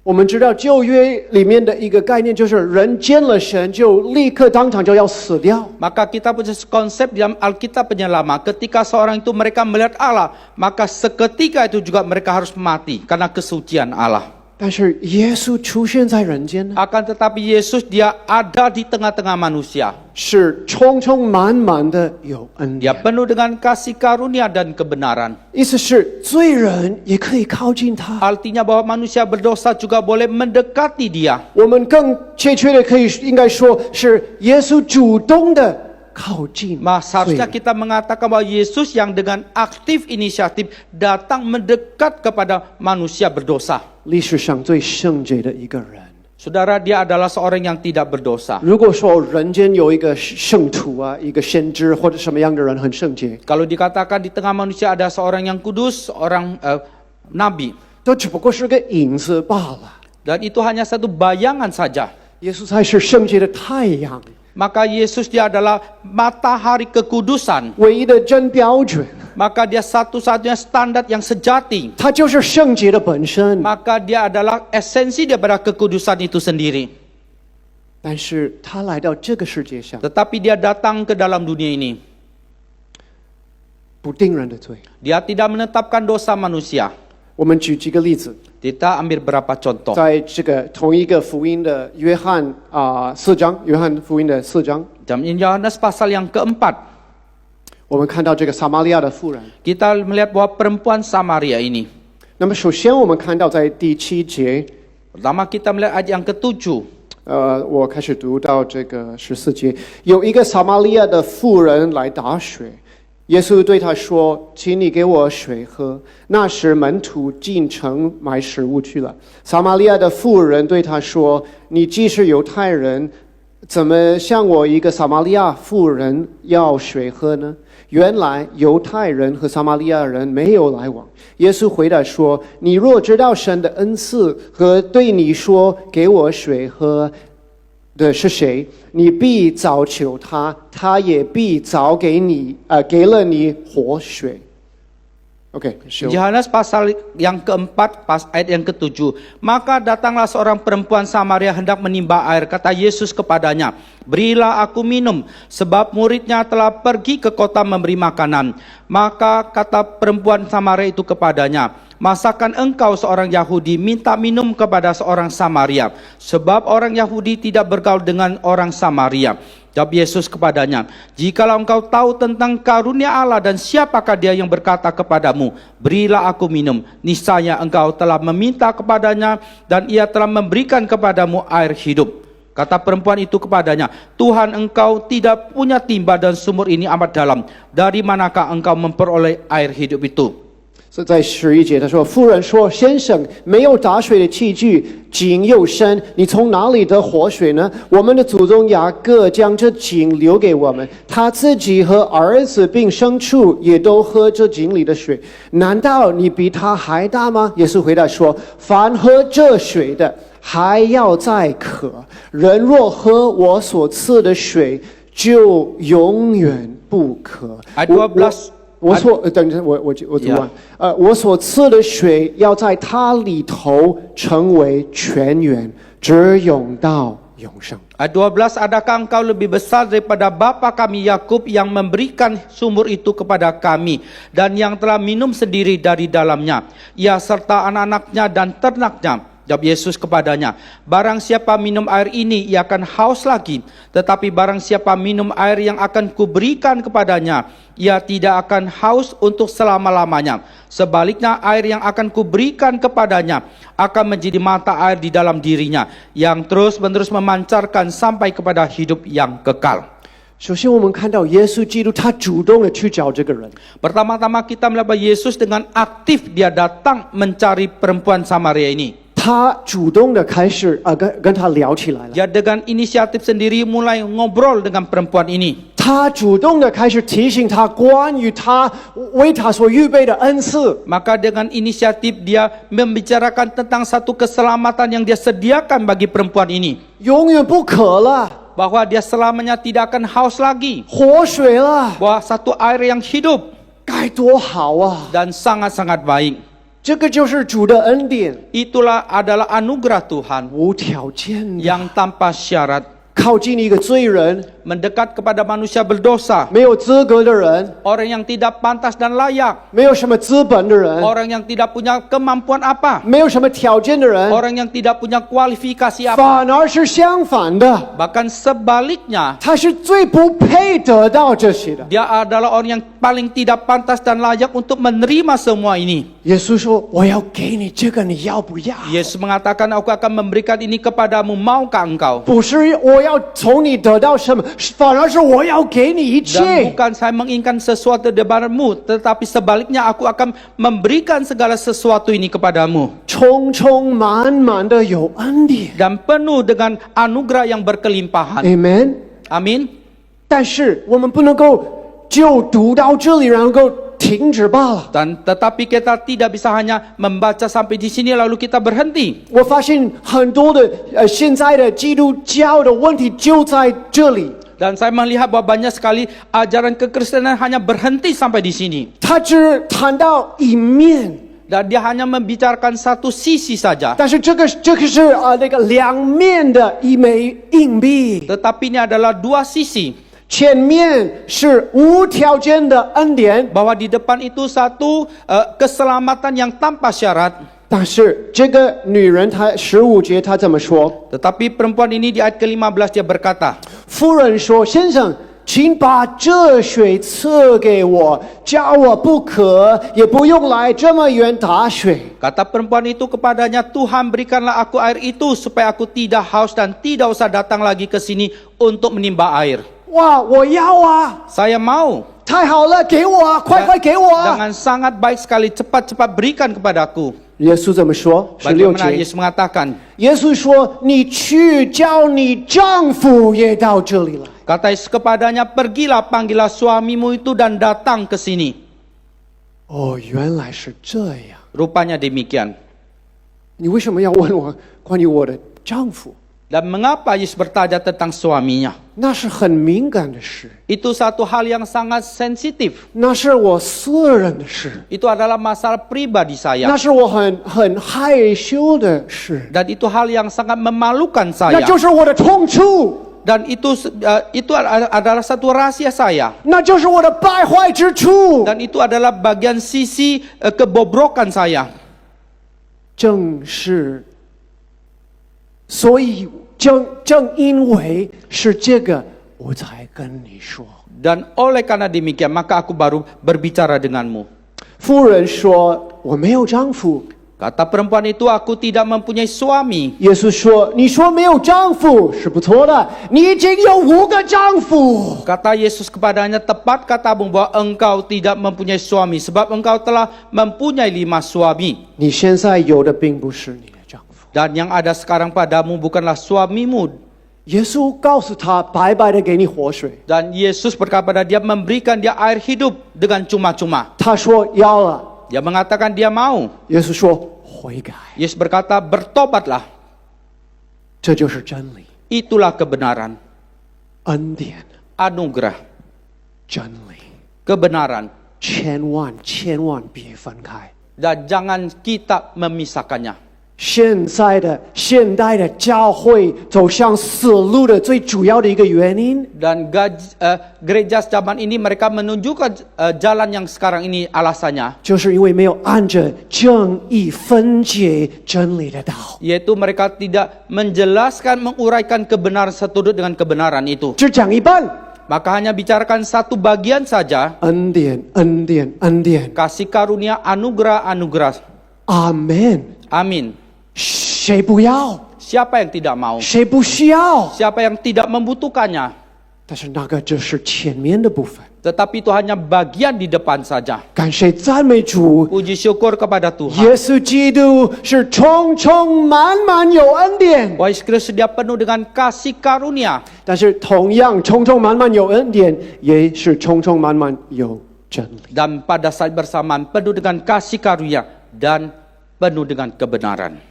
我们知道旧约里面的一个概念，就是人见了神就立刻当场就要死掉。 Maka kita punya konsep dalam Alkitab penyelamat. Ketika seorang itu mereka melihat Allah, maka seketika itu juga mereka harus mati karena kesucian Allah. 但是耶稣出现在人间呢， Akan tetapi Yesus dia ada di tengah-tengah manusia. 是充满的有恩 Dia 典。 penuh dengan kasih karunia dan kebenaran. 意思是罪人也可以靠近他。 Artinya bahwa manusia berdosa juga boleh mendekati dia. 我们更确切的应该说是耶稣主动的靠近 Seharusnya 罪人。 kita mengatakan bahwa Yesus yang dengan aktif inisiatif datang mendekat kepada manusia berdosa. 历史上最圣洁的一个人。 Saudara, dia adalah seorang yang tidak berdosa. 如果说人间有一个圣徒啊，一个先知或者什么样的人很圣洁， Kalau dikatakan di tengah manusia ada seorang yang kudus, seorang nabi, 都只不过是个影子罢了。 dan itu hanya satu bayangan saja. 耶稣才是圣洁的太阳， Maka Yesus dia adalah matahari kekudusan. 唯一的真标准， Maka dia satu-satunya standar yang sejati. 他就是圣洁的本身。 Maka dia adalah esensi daripada kekudusan itu sendiri. 但是他来到这个世界上， Tetapi dia datang ke dalam dunia ini. 不定人的罪。 Dia tidak menetapkan dosa manusia. 我们举几个例子， Kita ambil beberapa contoh. 在这个同一个福音的约翰4章，约翰福音的4章， Dalam Yohanes pasal yang keempat, 我们看到这个撒玛利亚的妇人。 kita melihat bahwa perempuan Samaria ini. 那么首先我们看到在第7节， Pertama kita melihat ayat yang ke-7. 我开始读到这个14节，有一个撒玛利亚的妇人来打水，耶稣对她说：“请你给我水喝。”那时门徒进城买食物去了。撒玛利亚的妇人对他说：“你既是犹太人，怎么向我一个撒玛利亚妇人要水喝呢？”原来犹太人和撒玛利亚人没有来往。耶稣回答说：“你若知道神的恩赐和对你说给我水喝的是谁，你必早求他，他也必早给了你活水。” OK， Yohanes pasal yang keempat, ayat yang ke-7. Maka datanglah seorang perempuan Samaria hendak menimba air. Kata Yesus kepadanya, "Berilah aku minum, sebab muridnya telah pergi ke kota memberi makanan." Maka kata perempuan Samaria itu kepadanya, "Masakan engkau seorang Yahudi minta minum kepada seorang Samaria? Sebab orang Yahudi tidak bergaul dengan orang Samaria." Jawab Yesus kepadanya, "Jikalau engkau tahu tentang karunia Allah dan siapakah dia yang berkata kepadamu, berilah aku minum, niscaya engkau telah meminta kepadanya dan ia telah memberikan kepadamu air hidup." Kata perempuan itu kepadanya, "Tuhan, engkau tidak punya timba dan sumur ini amat dalam. Dari manakah engkau memperoleh air hidup itu?" 所以在11节他说，妇人说：“先生，没有打水的器具，井又深，你从哪里得活水呢？我们的祖宗雅各将这井留给我们，他自己和儿子并牲畜也都喝这井里的水。难道你比他还大吗？”耶稣回答说：“凡喝这水的，还要再渴；人若喝我所赐的水，就永远不渴。” Ayat 12等着我读完。我所赐的水要在它里头成为泉源，直涌到永生。Ayat 12, adakah engkau lebih besar daripada bapa kami Yakub yang memberikan sumur itu kepada kami dan yang telah minum sendiri dari dalamnya, ia serta anak-anaknya dan ternaknya. Jawab Yesus kepadanya, barang siapa minum air ini, ia akan haus lagi. Tetapi barang siapa minum air yang akan kuberikan kepadanya, ia tidak akan haus untuk selama-lamanya. Sebaliknya air yang akan kuberikan kepadanya akan menjadi mata air di dalam dirinya, yang terus-menerus memancarkan sampai kepada hidup yang kekal. 首先，我们看到耶稣基督他主动的去找这个人。 Pertama-tama kita melihat Yesus dengan aktif dia datang mencari perempuan Samaria ini. 他主动的开始跟他聊起来了。 Dia dengan inisiatif sendiri mulai ngobrol dengan perempuan ini. 他主动的开始提醒他关于他为他所预备的恩赐。 Maka dengan inisiatif dia membicarakan tentang satu keselamatan yang dia sediakan bagi perempuan ini. 永远不渴了， Bahwa dia selamanya tidak akan haus lagi. 活水了， Bahwa satu air yang hidup 该多好啊！ dan sangat-sangat baik. 这个就是主的恩典， Itulah adalah anugerah Tuhan 无条件的 yang tanpa syarat. 靠近一个罪人、 Mendekat kepada manusia berdosa. 没有资格的人、 Orang yang tidak pantas dan layak. 没有什么资本的人、 Orang yang tidak punya kemampuan apa. 没有什么条件的人， Orang yang tidak punya kualifikasi apa. 反而是相反的， Bahkan sebaliknya, 他是最不配得到这些的。 dia adalah orang yang paling tidak pantas dan layak untuk menerima semua ini. 耶稣说：“我要给你这个，你要不要？ Yesus mengatakan, aku akan memberikan ini kepadamu, maukah engkau? 不是我要从你得到什么，反而是我要给你一 Dan 切。 bukan saya menginginkan sesuatu darimu, tetapi sebaliknya aku akan memberikan segala sesuatu ini kepadamu. 充充满满的有恩典。 Dan penuh dengan anugerah yang berkelimpahan. Amen。 Amin. 但是我们不能够就读到这里，然后停止罢了。 Dan tetapi kita tidak bisa hanya membaca sampai di sini lalu kita berhenti. 我发现很多的现在的基督教的问题就在这里。 Dan saya melihat bahwa banyak sekali ajaran kekristenan hanya berhenti sampai di sini. 他只谈到一面， Dan dia hanya membicarakan satu sisi saja. 但是这个是那个两面的一枚硬币， Tetapi ini adalah dua sisi. 前面是无条件的恩典， Bahwa di depan itu satu keselamatan yang tanpa syarat. 但是这个女人她15节她怎么说？ Tetapi perempuan ini di ayat ke-15 dia berkata, 夫人说：“先生，请把这水赐给我，叫我不渴，也不用来这么远打水。” kata perempuan itu kepadanya, Tuhan berikanlah aku air itu supaya aku tidak haus dan tidak usah datang lagi ke sini untuk menimba air. 哇，我要啊！ Saya mau. 太好了，给我啊，快快给我啊！ Dengan sangat baik sekali, cepat-cepat berikan kepadaku. 耶稣怎么说？16 Bagaimana 节， Yesus mengatakan? 耶稣说：“你去叫你丈夫也到这里来。” Kata Yesus kepadanya, pergilah panggillah suamimu itu dan datang ke sini. 哦，原来是这样。 Rupanya demikian. 你为什么要问我关于我的丈夫？ Dan mengapa Yesus bertanya tentang suaminya? 那是很敏感的事， Itu satu hal yang sangat sensitif. 那是我私人的事， Itu adalah masalah pribadi 那 saya. 是我很害羞的事， Dan itu hal yang sangat memalukan 那 saya. 就是我的痛处， Dan itu adalah satu rahasia saya. 那就是我的败坏之处。 Dan itu adalah bagian sisi kebobrokan saya. 正是，所以正因为是这个，我才跟你说。 Dan oleh karena demikian, maka aku baru berbicara denganmu. 夫人说：“我没有丈夫。” Kata perempuan itu, aku tidak mempunyai suami. 耶稣说：“你说没有丈夫是不错的，你已经有5个丈夫。 Kata Yesus kepadanya, tepat katamu bahwa engkau tidak mempunyai suami, sebab engkau telah mempunyai 5 suami. 你现在有的并不是你的丈夫。” Dan yang ada sekarang padamu bukanlah suamimu. 耶稣告诉他：“白白的给你活水。 Dan Yesus berkata pada dia, memberikan dia air hidup dengan cuma-cuma. ”他说：“要了。 Dia mengatakan dia mau. 耶稣说：“悔改， Yesus berkata, bertobatlah. 这就是真理、 Itulah kebenaran, 恩典、 anugerah, 真理， kebenaran. 千万别分开。 Dan jangan kita memisahkannya. 现代的教会走向死路的最主要的一个原因， Dan gereja zaman ini mereka menunjukkan jalan yang sekarang ini alasannya. 就是因为没有按着正义分解真理的道。 Yaitu mereka tidak menjelaskan, menguraikan kebenaran seturut dengan kebenaran itu. 只讲一半， Maka hanya bicarakan satu bagian saja. 恩典，恩典，恩典， Kasih karunia, anugerah, anugerah. 阿门。 Amin. 谁不要？ Siapa yang tidak mau? 谁不需要？ Siapa yang tidak membutuhkannya? 但是那个只是前面的部分。 Tetapi itu hanya bagian di depan saja. 感谢赞美主， Puji syukur kepada Tuhan. 耶稣基督是充满有恩典。 Yesus Kristus dia penuh dengan kasih karunia. 但是同样充满有恩典，也是充满有真理。 Dan pada saat bersamaan penuh dengan kasih karunia dan penuh dengan kebenaran.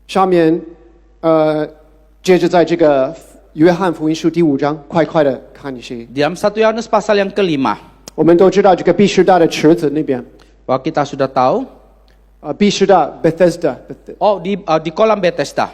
下面，接着在这个约翰福音书第5章，快的看一些。 Dalam 1 Yohanes pasal yang kelima. 我们都知道这个毕士大的池子那边， Bahwa kita sudah tahu. 毕士大 Bethesda， Oh, di kolam Bethesda.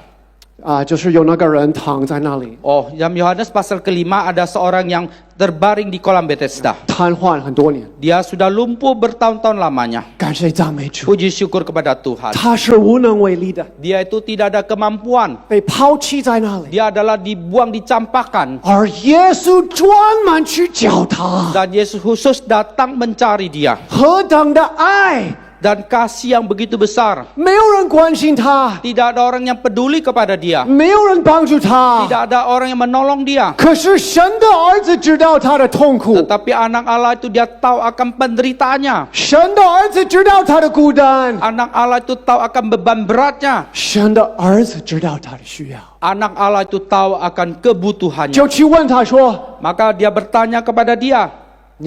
就是有那个人躺在那里， Oh, dalam Yohanes pasal kelima ada seorang yang terbaring di kolam Bethesda. 瘫痪很多年。 Dia sudah lumpuh bertahun-tahun lamanya. 感谢赞美主， Puji syukur kepada Tuhan. 他是无能为力的， Dia itu tidak ada kemampuan. 被抛弃在那里， Dia adalah dibuang, dicampakkan. 而耶稣专门去找他， Dan Yesus khusus datang mencari dia. 何等的爱！ Dan kasih yang begitu besar. 没有人关心他， Tidak ada orang yang peduli kepada dia. 没有人帮助他， Tidak ada orang yang menolong dia. 可是神的儿子知道他的痛苦， Tetapi anak Allah itu dia tahu akan penderitaannya. 神的儿子知道他的孤单， Anak Allah itu tahu akan beban beratnya. 神的儿子知道他的需要， Anak Allah itu tahu akan kebutuhannya. 就去问他说 Maka dia bertanya kepada dia, 你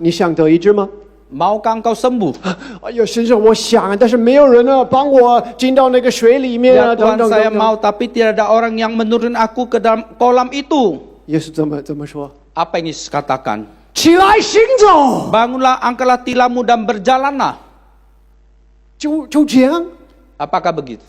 想得医治吗？ maukah engkau sembuh? 哎呀，先生，我想，但是没有人呢帮我进到那个水里面 Ya 啊，等 Tuhan 等 saya 等等。 mau, tapi tidak ada orang yang menurun aku ke dalam kolam itu. 耶稣怎么说？ Apa yang Yesus katakan? 起来行走， Bangunlah, angkatlah tilammu dan berjalanlah. 就这样， Apakah begitu?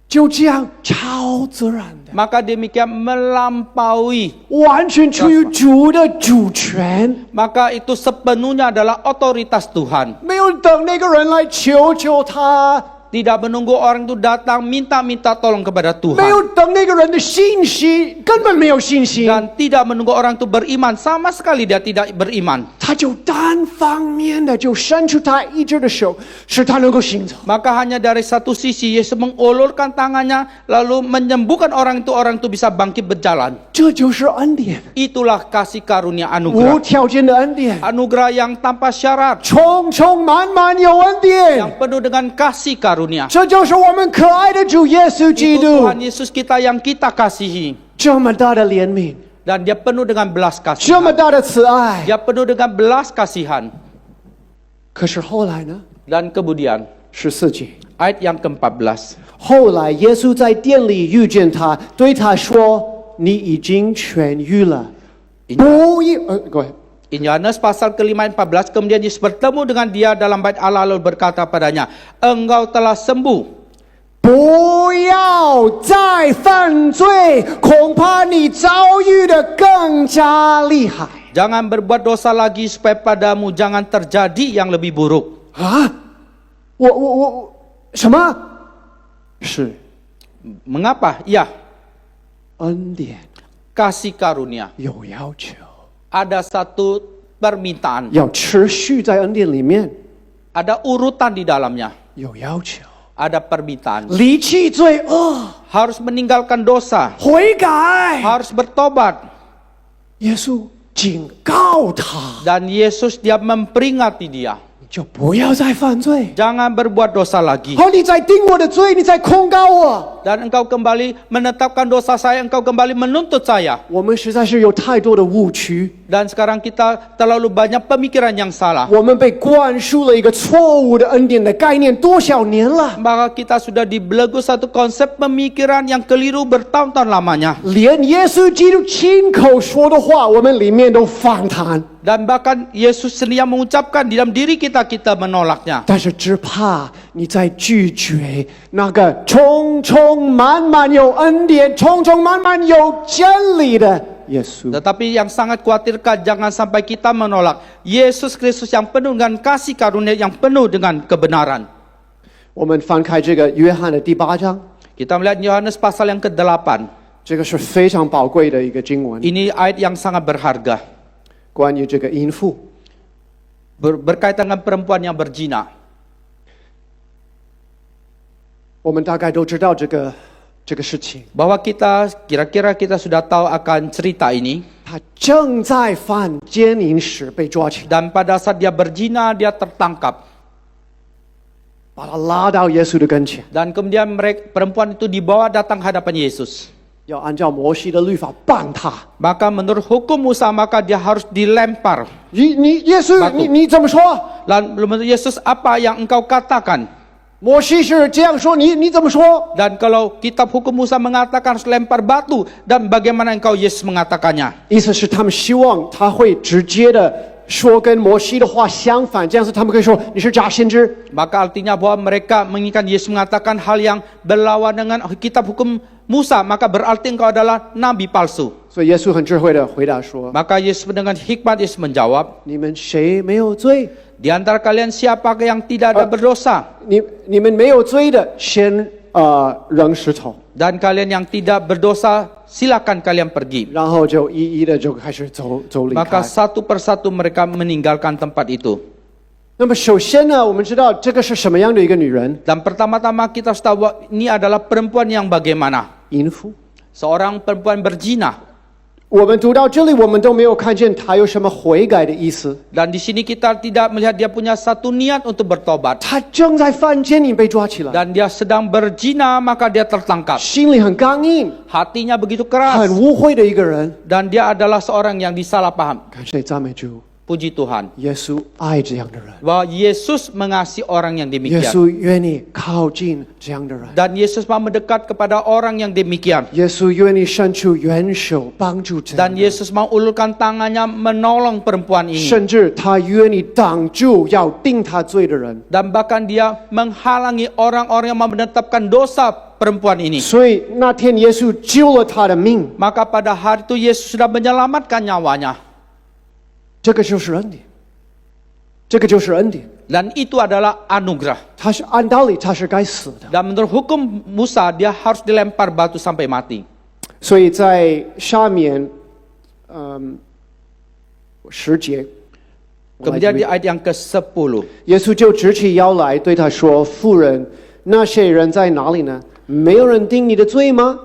就这样，超自然的， Maka demikian melampaui. 完全出于主的主权， Maka itu sepenuhnya adalah otoritas Tuhan. 没有等那个人来求他， Tidak menunggu orang itu datang minta tolong kepada 没 Tuhan. 有等那个人的信心，根本没有信心， Dan tidak menunggu orang itu beriman. Sama sekali dia tidak beriman. 他就单方面的就伸出他医治的手，使他能够行走。 Maka hanya dari satu sisi Yesus mengulurkan tangannya lalu menyembuhkan orang itu bisa bangkit berjalan. 这就是恩典， Itulah kasih karunia 无 anugerah. 条件的恩典， Anugerah yang tanpa syarat, 充满有恩典 yang。penuh dengan kasih karunia. 这就是我们可爱的主耶稣基 Itu 督， Tuhan Yesus kita yang kita kasihi. 这么大的怜悯， Dan dia penuh dengan belas 这 kasihan. 么大的慈爱。 Dia penuh dengan belas kasihan. 可是后来呢Dan kemudian ？14节， ayat yang ke-14. 后来耶稣在店里遇见他，对他说：“你已经痊愈了，不要各位， In Yohanes pasal ke-5 ayat 14, kemudian Yesus bertemu dengan dia dalam bait Allah lalu berkata padanya, engkau telah sembuh. 不要再犯罪，恐怕你遭遇的更加厉害。” Jangan berbuat dosa lagi supaya padamu jangan terjadi yang lebih buruk. 啊，我什么？是 Mengapa? Ya, 恩典 kasih karunia. 有要求， Ada satu permintaan. 要持续在恩典里面。Ada urutan di dalamnya. 有要求， Ada permintaan. 离弃罪恶， Harus meninggalkan dosa. 悔改。 Harus bertobat. 耶稣警告他， Dan Yesus dia memperingati dia. 你就不要再犯罪。 Jangan berbuat dosa lagi. 好，你在定我的罪，你在控告我。 Dan engkau kembali menetapkan dosa saya, engkau kembali menuntut saya. 我们实在是有太多的误区， Dan sekarang kita terlalu banyak pemikiran yang salah. 我们被灌输了一个错误的恩典的概念多少年了， Maka kita sudah dibelenggu satu konsep pemikiran yang keliru bertahun-tahun lamanya. 连耶稣基督亲口说的话，我们里面都反弹。 Dan bahkan Yesus sendiri yang mengucapkan di dalam diri kita menolaknya. 但是只怕你在拒绝那个充充满满有恩典、充充满满有真理的耶稣。 Tetapi yang sangat khawatirkan jangan sampai kita menolak Yesus Kristus yang penuh dengan kasih karunia, yang penuh dengan kebenaran. 我们翻开这个约翰的第8章， Kita melihat Yohanes pasal yang ke-8. 这个是非常宝贵的一个经文， Ini ayat yang sangat berharga. 关于这个淫妇。 Berkaitan dengan perempuan yang berzina. 我们大概都知道这个事情， Bahwa kira-kira kita sudah tahu akan cerita ini. 他正在犯奸淫时被抓起来， Dan pada saat dia berzina, dia tertangkap. 把他拉到耶稣的跟前， Dan kemudian perempuan itu dibawa datang hadapan Yesus. 要按照摩西的律法办他。 Maka menurut hukum Musa, maka dia harus dilempar. 耶稣， Batu 你怎么说？ Lalu menurut Yesus, apa yang engkau katakan? 摩西是这样说，你怎么说？ Dan kalau kitab hukum Musa mengatakan harus lempar batu, dan bagaimana engkau Yesus mengatakannya? 意思是他们希望他会直接的说跟摩西的话相反，这样子他们可以说你是假先知。 Maka artinya bahwa mereka menginginkan Yesus mengatakan hal yang berlawan dengan kitab hukum Musa, maka berarti engkau adalah nabi palsu. 所以耶稣很智慧的回答说 Maka Yesus dengan hikmat Yesus menjawab, 你们谁没有罪？ di antara kalian siapa yang tidak ada berdosa? 你们没有罪的，先扔石头， Dan kalian yang tidak berdosa, silakan kalian pergi. 然后就一一的就开始走离开 Maka。satu persatu mereka meninggalkan tempat itu. 那么首先呢，我们知道这个是什么样的一个女人？ Dan pertama-tama kita harus tahu bahwa ini adalah perempuan yang bagaimana? 淫妇。 Seorang perempuan berzina. 我们读到这里，我们都没有看见她有什么悔改的意思。 Dan di sini kita tidak melihat dia punya satu niat untuk bertobat. 她正在犯奸淫被抓起来， Dan dia sedang berzina, maka dia tertangkap. 心里很刚硬、 Hatinya begitu keras. 很污秽的一个人。 Dan dia adalah seorang yang disalahpaham. 感谢赞美主， Puji Tuhan. 耶稣爱这样的人， Bahwa Yesus mengasihi orang yang 耶 demikian. 稣愿意靠近这样的人， Dan Yesus mau mendekat kepada orang yang demikian. 耶稣愿意伸出援手帮助这样 Dan 的人， Yesus mau ulurkan tangannya menolong perempuan ini. 甚至他愿意挡住要定他罪的人。 Dan bahkan dia menghalangi orang-orang yang mau menetapkan dosa perempuan ini. 所以那天耶稣救了他的命， Maka pada hari itu Yesus sudah menyelamatkan nyawanya. 这个就是恩典，这个就是恩典。 Dan itu adalah anugerah. 他是按道理他是该死的， Dan menurut hukum Musa, dia harus dilempar batu sampai mati. 所以在下面10节， Kemudian di ayat yang ke-10. 耶稣就直起腰来对他说：“妇人，那些人在哪里呢？没有人定你的罪吗？”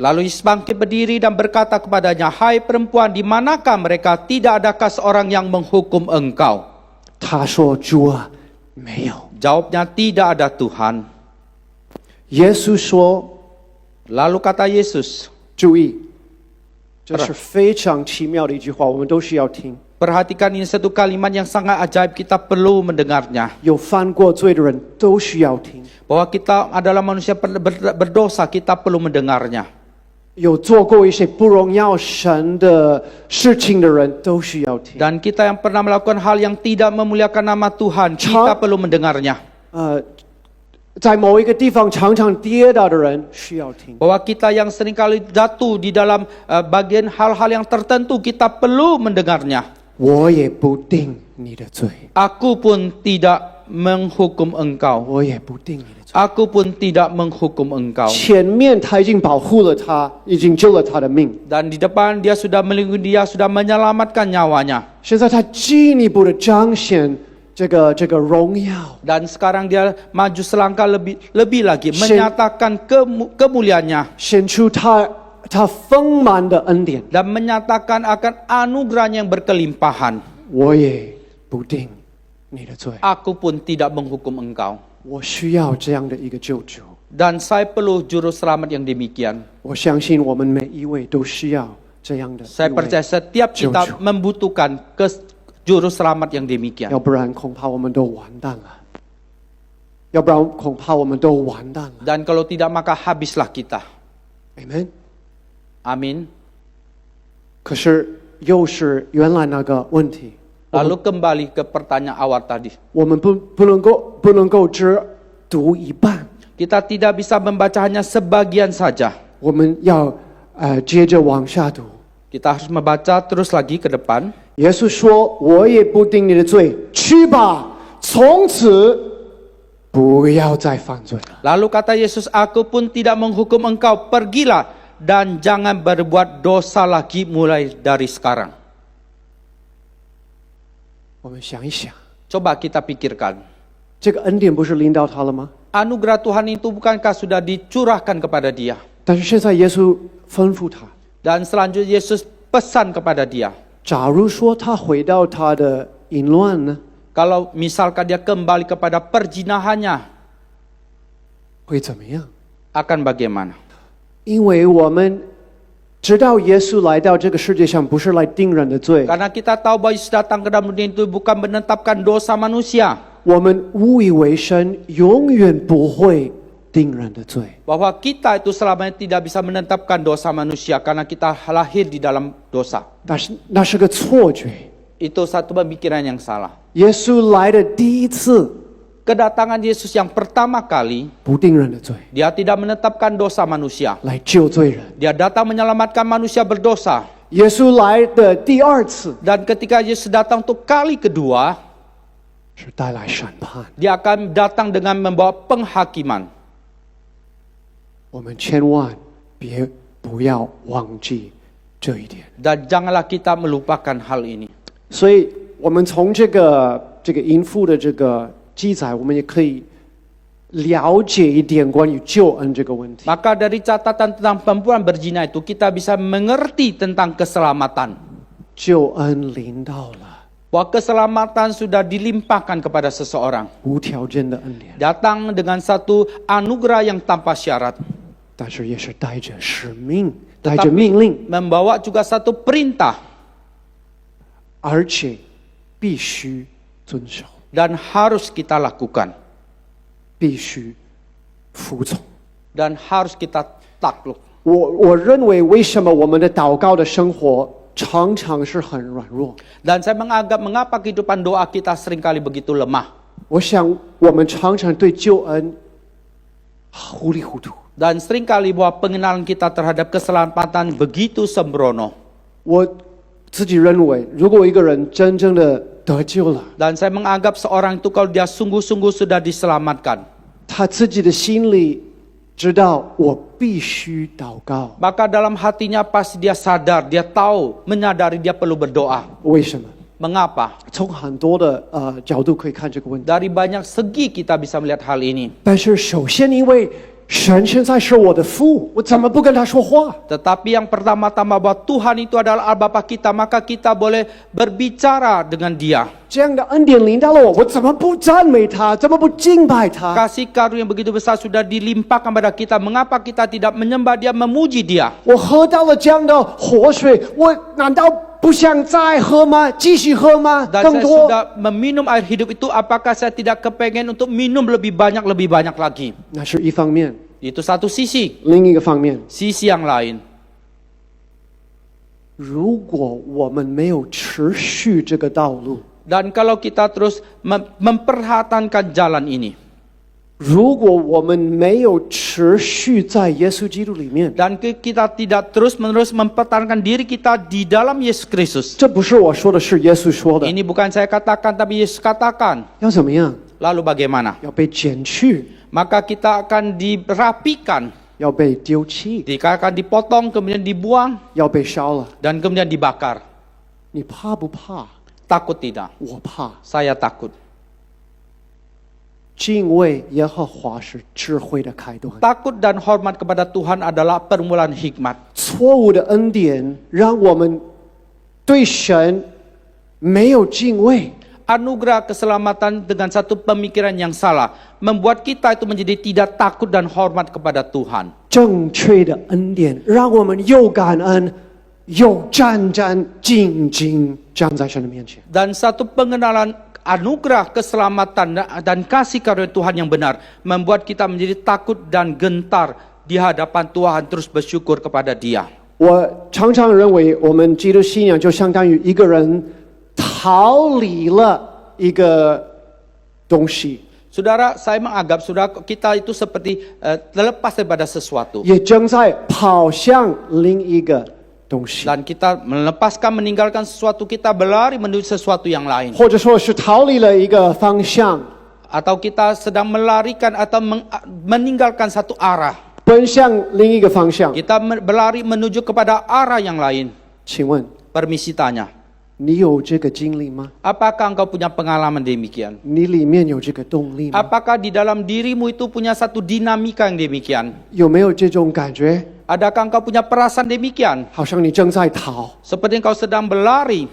Lalu Yesus bangkit berdiri dan berkata kepadanya, "Hai perempuan, di manakah mereka? Tidak adakah seorang yang menghukum engkau?" 他说：“主啊，没有。 Jawabnya, "Tidak ada Tuhan." ”耶稣说 Lalu kata Yesus,：“ 注意，这是非常奇妙的一句话，我们都需要听。 perhatikan ini satu kalimat yang sangat ajaib, kita perlu mendengarnya. 有犯过罪的人都需要听， Bahwa kita adalah manusia berdosa, kita perlu mendengarnya. 有做过一些不荣耀神的事情的人都需要听。 Dan kita yang pernah melakukan hal yang tidak memuliakan nama Tuhan, kita perlu mendengarnya. 在某一个地方常常跌倒的人需要听。 Bahwa kita yang seringkali jatuh di dalam bagian hal-hal yang tertentu, kita perlu mendengarnya. 我也不定你的罪， Aku pun tidak menghukum engkau. 我也不定你的罪。 Aku pun tidak menghukum engkau. 前面他已经保护了他，已经救了他的命， Dan di depan dia sudah melindungi dia, sudah menyelamatkan nyawanya. 现在他进一步的彰显这个荣耀， Dan sekarang dia maju selangkah lebih lagi, Shin- menyatakan kemuliaannya 显出他丰满的恩典。 dan menyatakan akan anugerahnya yang berkelimpahan. 我也不定你的罪， Aku pun tidak menghukum engkau. 我需要这样的一个救主。 Dan saya perlu juru selamat yang demikian. 我相信我们每一位都需要这样的一 Saya 位， percaya setiap kita membutuhkan juru selamat yang demikian. 要不然恐怕我们都完蛋了。要不然恐怕我们都完蛋了。 Dan kalau tidak maka habislah kita. Amen。 Amin. 可是又是原来那个问题， Lalu kembali ke pertanyaan awal tadi. 我们不能够只读一半， Kita tidak bisa membaca hanya sebagian saja. 我们要接着往下读。 Kita harus membaca terus lagi ke depan. 耶稣说：“我也不定你的罪，去吧，从此不要再犯罪了。” Lalu kata Yesus, aku pun tidak menghukum engkau, pergilah dan jangan berbuat dosa lagi mulai dari sekarang. 我们想一想， Coba kita pikirkan. 这个恩典不是临到他了吗？ Anugerah Tuhan itu bukankah sudah dicurahkan kepada dia? 但是现在耶稣吩咐他， Dan selanjutnya Yesus pesan kepada dia. 假如说他回到他的淫乱呢， Kalau misalkan dia kembali kepada perjinahannya, 会怎么样？ akan bagaimana? 因为我们知道耶稣来到这个世界上不是来定人的罪， Karena kita tahu bahwa Yesus datang ke dalam dunia itu bukan menetapkan dosa manusia. 我们无以为生，永远不会定人的罪。 Bahwa kita itu selamanya tidak bisa menetapkan dosa manusia karena kita lahir di dalam dosa. 那是个错觉。 Itu satu pemikiran yang salah. 耶稣来的第一次 Kedatangan Yesus yang pertama kali, 不定人的罪， dia tidak menetapkan dosa manusia. 来救罪人。 Dia datang menyelamatkan manusia berdosa. 耶稣来的第二次 Dan ketika Yesus datang untuk kali kedua, 是带来审判。 dia akan datang dengan membawa penghakiman. 我们千万不要忘记这一点。 Dan janganlah kita melupakan hal ini. 所以，我们从这个淫妇的这个记载，我们也可以了解一点关于救恩这个问题。 Maka dari catatan tentang perempuan berzina itu kita bisa mengerti tentang keselamatan. 救恩临到了， Bahwa keselamatan sudah dilimpahkan kepada seseorang. 无条件的恩典， Datang dengan satu anugerah yang tanpa syarat. 但是也是带着使命，带着命令， Membawa juga satu perintah. 而且必须遵守， Dan harus kita lakukan. 必须服从。 Dan harus kita takluk. 我认为，为什么我们的祷告的生活常常是很软弱？ Dan saya menganggap mengapa kehidupan doa kita seringkali begitu lemah. 我想，我们常常对救恩糊里糊涂。 Dan seringkali bahwa pengenalan kita terhadap keselamatan begitu sembrono. 我自己认为，如果一个人真正的得救了， Dan saya menganggap seorang itu kalau dia sungguh-sungguh sudah diselamatkan, 他自己的心里知道我必须祷告。 maka dalam hatinya pasti dia sadar, dia tahu, menyadari dia perlu berdoa. 为什么？ Mengapa? 从很多的角度可以看这个问题。 Dari banyak segi kita bisa melihat hal ini. 但是首先，因为神现在是我的父，我怎么不跟他说话？ Tetapi yang pertama-tama bahwa Tuhan itu adalah Allah Bapa kita, maka kita boleh berbicara dengan Dia. 这样的恩典临到了我，我怎么不赞美他？怎么不敬拜他？ Kasih karunia yang begitu besar sudah dilimpahkan pada kita. Mengapa kita tidak menyembah Dia, memuji Dia? 我喝到了这样的活水，我难道不想再喝吗？继续喝吗？ Dan 更 saya 多？ sudah meminum air hidup itu, apakah saya tidak kepengen untuk minum lebih banyak lagi? 那是一方面， Itu satu sisi. 另一个方面， Sisi yang lain, 如果我们没有持续这个道路， dan kalau kita terus mempertahankan jalan ini, 如果我们没有持续在耶稣基督里面， dan kita tidak terus-menerus mempertahankan diri kita di dalam Yesus Kristus. 这不是我说的，是耶稣说的。 Ini bukan saya katakan, tapi Yesus katakan. 要怎么样？ Lalu bagaimana? 要被剪去， Maka kita akan dirapikan, 要被丢弃， akan dipotong, kemudian dibuang, 要被烧了。 dan kemudian dibakar. 你怕不怕？ Takut tidak? 我怕。 Saya takut. 敬畏耶和华是智慧的开端。 Takut dan hormat kepada Tuhan adalah permulaan hikmat. 错误的恩典让我们对神没有敬畏， Anugerah keselamatan dengan satu pemikiran yang salah membuat kita itu menjadi tidak takut dan hormat kepada Tuhan. 正确的恩典让我们又感恩又战战兢兢站在神的面前。 Dan satu pengenalan anugerah keselamatan dan kasih karunia Tuhan yang benar membuat kita menjadi takut dan gentar di hadapan Tuhan, terus bersyukur kepada Dia. 我常常认为，我们基督信仰就相当于一个人逃离了一个东西， Saudara, saya menganggap saudara kita itu seperti terlepas daripada sesuatu. 也正在跑向另一个东西， Dan kita melepaskan, meninggalkan sesuatu, kita berlari menuju sesuatu yang lain. 或者说是逃离了一个方向， Atau kita sedang melarikan atau meninggalkan satu arah. 奔向另一个方向。 Kita berlari menuju kepada arah yang lain. 请问 Permisi tanya, 你有这个经历吗？ apakah engkau punya pengalaman demikian? 你里面有这个动力吗？ Apakah di dalam dirimu itu punya satu dinamika yang demikian? 有没有这种感觉？ Adakah engkau punya perasaan demikian? 好像你正在逃， Seperti engkau sedang berlari.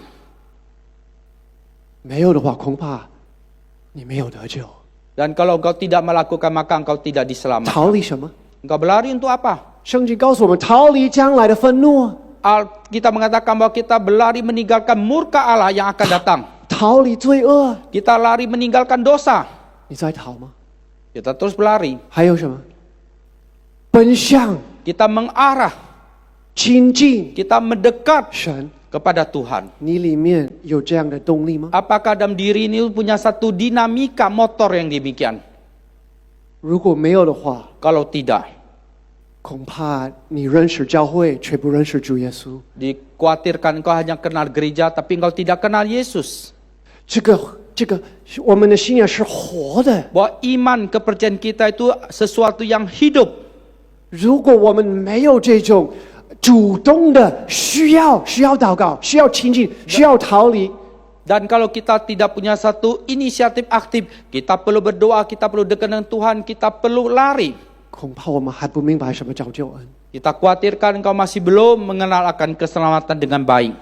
没有的话，恐怕你没有得救。 Dan kalau engkau tidak melakukan, maka engkau tidak diselamatkan. 逃离什么？ Engkau berlari untuk apa? 圣经告诉我们，逃离将来的愤怒， Kita mengatakan bahwa kita berlari meninggalkan murka Allah yang akan datang. 逃离罪恶。 Kita lari meninggalkan dosa. 你在逃吗？ Kita terus berlari. 还有什么？奔向、 Kita mengarah. 亲近 Kita mendekat 神。 kepada Tuhan. 你里面有这样的动力吗？ Apakah dalam diri ini punya satu dinamika motor yang demikian? 如果没有的话， Kalau tidak, 恐怕你认识教会，却不认识主耶稣。 dikhawatirkan engkau hanya kenal gereja, tapi engkau tidak kenal Yesus. 这个，我们的信仰是活的。 Bahwa iman kepercayaan kita itu sesuatu yang hidup. 如果我们没有这种主动的需要祷告、需要亲近、需要逃离， Dan kalau kita tidak punya satu inisiatif aktif, kita perlu berdoa, kita perlu dekat dengan Tuhan, kita perlu lari. 恐怕我们还不明白什么叫救恩。 Kita khawatirkan engkau masih belum mengenal akan keselamatan dengan baik.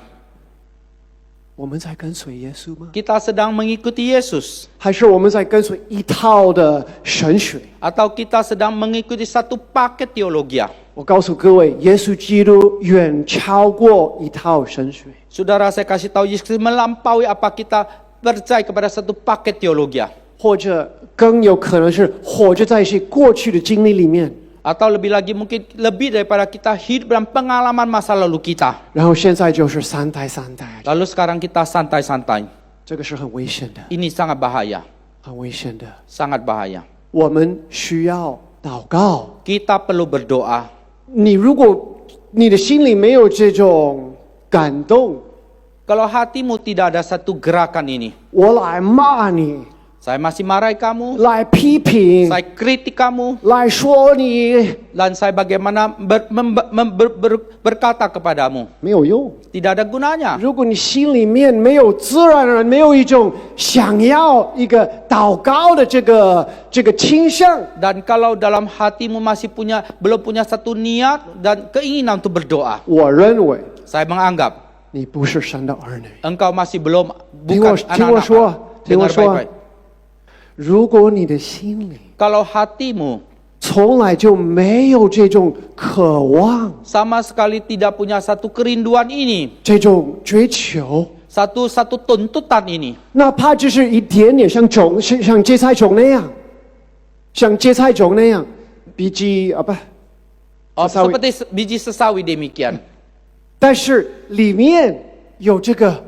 我们在跟随耶稣吗？ Kita sedang mengikuti Yesus. 还是我们在跟随一套的神学？ Atau kita sedang mengikuti satu paket teologi. 我告诉各位，耶稣基督远超过一套神学。 Saudara, saya kasih tahu, Yesus melampaui apa kita percaya kepada satu paket teologi. 或者更有可能是活着在一些过去的经历里面， Atau lebih lagi mungkin lebih daripada kita hidup dalam pengalaman masa lalu kita. 然后现在就是三代， Lalu sekarang kita santai-santai. 这个是很危险的， Ini sangat bahaya. 很危险的。 Sangat bahaya. 我们需要祷告。 Kita perlu berdoa. 你如果你的心里没有这种感动， Kalau hatimu tidak ada satu gerakan ini, 我来骂你， saya masih marahi kamu, 来批评， saya kritik kamu, 来说你， dan saya bagaimana berkata kepadamu. 没有用。 Tidak ada gunanya. 如果你心里面没有自然而然没有一种想要一个祷告的这个倾向， Dan kalau dalam hatimu masih belum punya satu niat dan keinginan untuk berdoa, 我认为 saya menganggap 你不是神的儿女。 engkau masih belum 听 bukan 我说， anak-anak. 听我 Dengar 说 baik-baik.，如果你的心里 Kalau hatimu 从来就没有这种渴望、 sama sekali tidak punya satu kerinduan ini, 这种追求， satu tuntutan ini, 哪怕只是一点点，像芥菜种那样，像芥菜种那样，biji seperti biji sesawi demikian. 但是里面有这个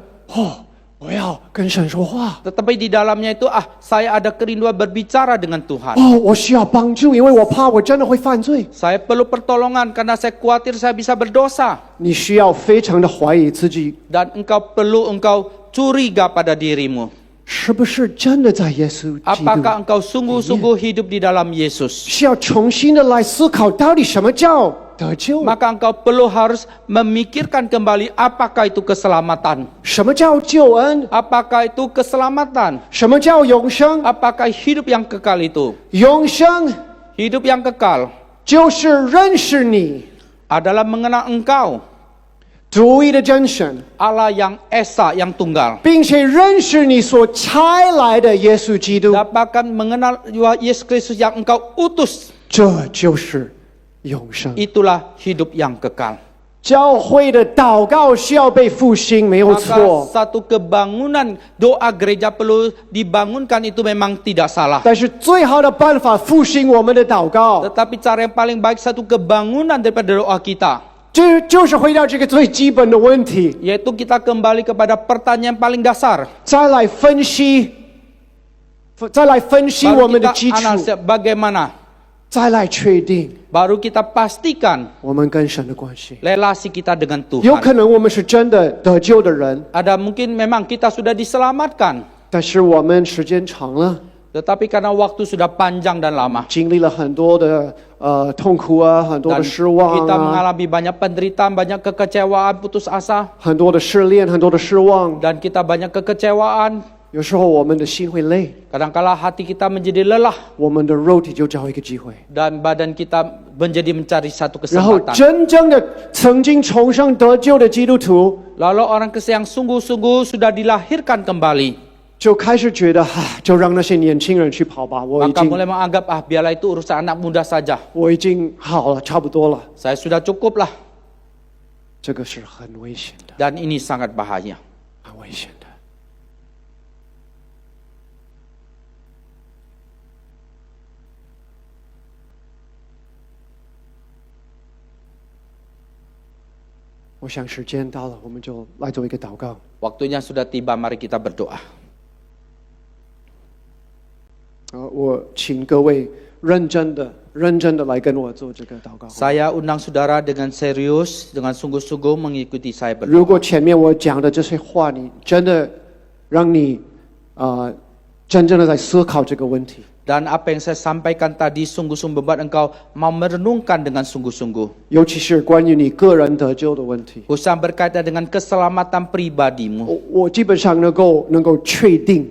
我要跟神说话。 Tetapi di dalamnya itu saya ada kerinduan berbicara dengan Tuhan. 我需要帮助，因为我怕我真的会犯罪。 Saya perlu pertolongan karena saya khawatir saya bisa berdosa. 你需要非常的怀疑自己， Dan engkau curiga pada dirimu. 是不是真的在耶稣基督？ Apakah engkau sungguh-sungguh hidup di dalam Yesus? 需要重新的来思考，到底什么叫得救。 maka engkau perlu harus memikirkan kembali apakah itu keselamatan. 什么叫救恩？ Apakah itu keselamatan? 什么叫永生？ Apakah hidup yang kekal itu? 永生 Hidup yang kekal 就是认识你 adalah mengenal engkau, 独一的真神， Allah yang Esa, yang tunggal. 并且认识你所差来的耶稣基督， Dapatkan mengenal Yesus Kristus yang engkau utus. 这就是永生。 Itulah hidup yang kekal. 教会的祷告需要被复兴，没有 Maka 错。 satu kebangunan doa gereja perlu dibangunkan, itu memang tidak salah. 但是最好的办法复兴我们的祷告， Tetapi cara yang paling baik satu kebangunan daripada doa kita, 这就是回到这个最基本的问题， yaitu kita kembali kepada pertanyaan paling dasar. 再来分析我 Baru 们的 kita 基础， analisa bagaimana. 再来确定 Baru kita pastikan 我们跟神的关系。 relasi kita dengan 有 Tuhan. 可能我们是真的得救的人， Ada mungkin memang kita sudah diselamatkan, 但是我们时间长了， tetapi karena waktu sudah panjang dan lama, 经历了很多的痛苦啊，很多 dan 的失望 kita 啊， mengalami banyak penderitaan, banyak kekecewaan, putus asa, 很多的试炼，很多的失望。 dan kita banyak kekecewaan. 有时候我们的心会累， Kadangkala hati kita menjadi lelah 我们的肉体就找一个机会， dan badan kita menjadi mencari satu 然后 kesempatan. 真正的曾经重生得救的基督徒 Lalu orang yang sungguh-sungguh sudah dilahirkan kembali, 就开始觉得，就让那些年轻人去跑吧，我已 maka 经 mulai menganggap biarlah itu urusan anak muda saja. 好了，差不多了。 Saya sudah cukup lah. 这个是很危险的， Dan ini sangat bahaya. 很危险的。我想时间到了，我们就来做一个祷告。 Waktunya sudah tiba, mari kita berdoa. 我请各位认真的来跟我做这个祷告。 Saya undang saudara dengan serius, dengan sungguh-sungguh mengikuti saya 如 berdoa. 果前面我讲的这些话，你真的让你真正的在思考这个问题， Dan apa yang saya sampaikan tadi sungguh-sungguh membuat engkau mau merenungkan dengan sungguh-sungguh. 尤其是关于你个人得救的问题， Khususnya berkaitan dengan keselamatan pribadimu. 我基本上能够确定，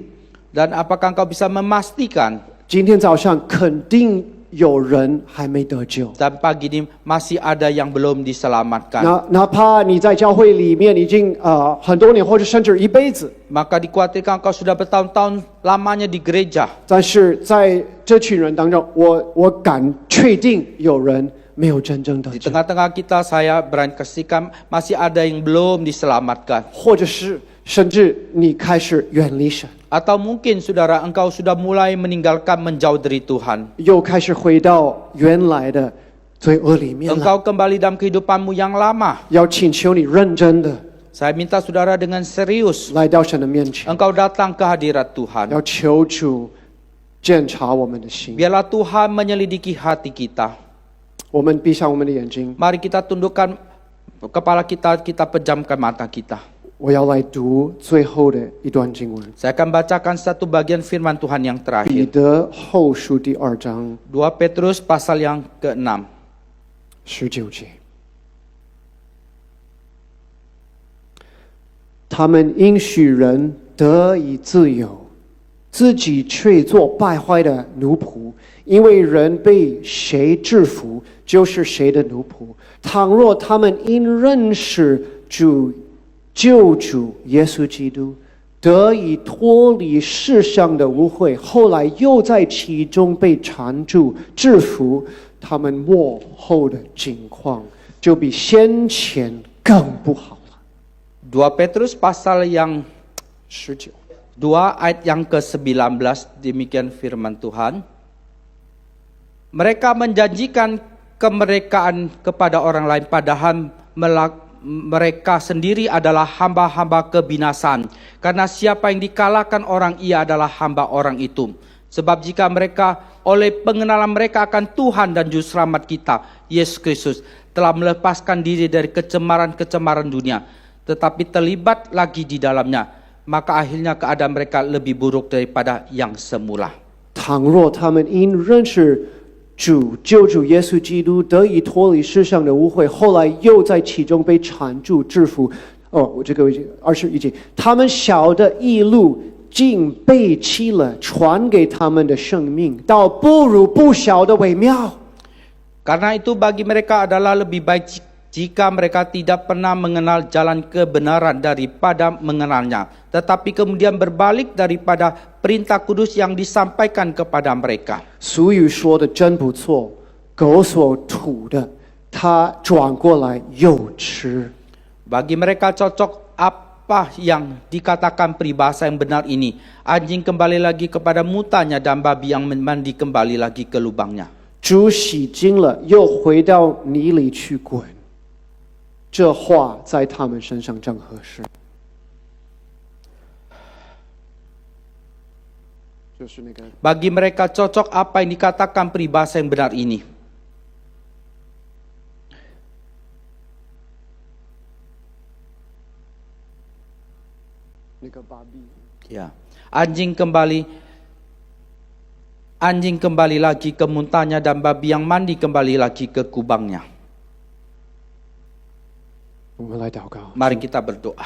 Dan apakah engkau bisa memastikan 今天早上肯定有人还没得救。 dan pagi ini masih ada yang belum diselamatkan. 哪怕你在教会里面已经很多年，或者甚至一辈子， Maka dikhawatirkan engkau sudah bertahun-tahun lamanya di gereja. 但是在这群人当中，我敢确定有人没有真正得 Di 救， tengah-tengah kita saya berani kasihkan masih ada yang belum diselamatkan. 或者是甚至你开始远离神， Atau mungkin saudara engkau sudah mulai meninggalkan menjauh dari Tuhan. 又开始回到原来的罪恶里面了。 Engkau kembali dalam kehidupanmu yang lama. 要请求你认真的 Saya minta saudara dengan serius 来到神的面前， engkau datang ke hadirat Tuhan. 要求主检查我们的心。 Biarlah Tuhan menyelidiki hati kita. 我们闭上我们的眼睛， Mari kita tundukkan kepala kita, kita pejamkan mata kita. 我要来读最后的一段经文， Saya akan bacakan satu bagian firman Tuhan yang 彼 terakhir. 得后书第2章 2 Petrus pasal yang ke-6. 19节。他们应许人得以自由，自己却做败坏的奴仆，因为人被谁制服，就是谁的奴仆。倘若他们因认识救主耶稣基督，得以脱离世上的污秽，后来又在其中被缠住、制服，他们末后的境况就比先前更不好了。 2 Petrus pasal yang 19 2 ayat yang ke-19, demikian firman Tuhan. Mereka menjanjikan kemerdekaan kepada orang lain, padahal mereka sendiri adalah hamba-hamba kebinasan. Karena siapa yang dikalahkan orang, ia adalah hamba orang itu. Sebab jika mereka oleh pengenalan mereka akan Tuhan dan Juru Selamat kita, Yesus Kristus, telah melepaskan diri dari kecemaran-kecemaran dunia, tetapi terlibat lagi di dalamnya, maka akhirnya keadaan mereka lebih buruk daripada yang semula. 倘若他们因认识救主耶稣基督得以脱离世上的污秽，后来又在其中被缠住制服。我这个21节，他们晓得义路竟背弃了传给他们的生命，倒不如不晓得为妙。 Karena itu bagi mereka adalah lebih baik jika mereka tidak pernah mengenal jalan kebenaran daripada mengenalnya, tetapi kemudian berbalik daripada perintah kudus yang disampaikan kepada mereka. 俗语说的真不错，狗所吐的，他转过来又吃。 Bagi mereka cocok apa yang dikatakan peribahasa yang benar ini. Anjing kembali lagi kepada mutanya dan babi yang mandi kembali lagi ke lubangnya. 猪洗净了，又回到泥里去滚。这话在他们身上正合适。就是那个 Bagi mereka cocok apa yang dikatakan peribahasa yang benar ini. Ya, anjing kembali lagi ke muntahnya dan babi yang mandi kembali lagi ke kubangnya. 我们来祷告。 Mari kita berdoa.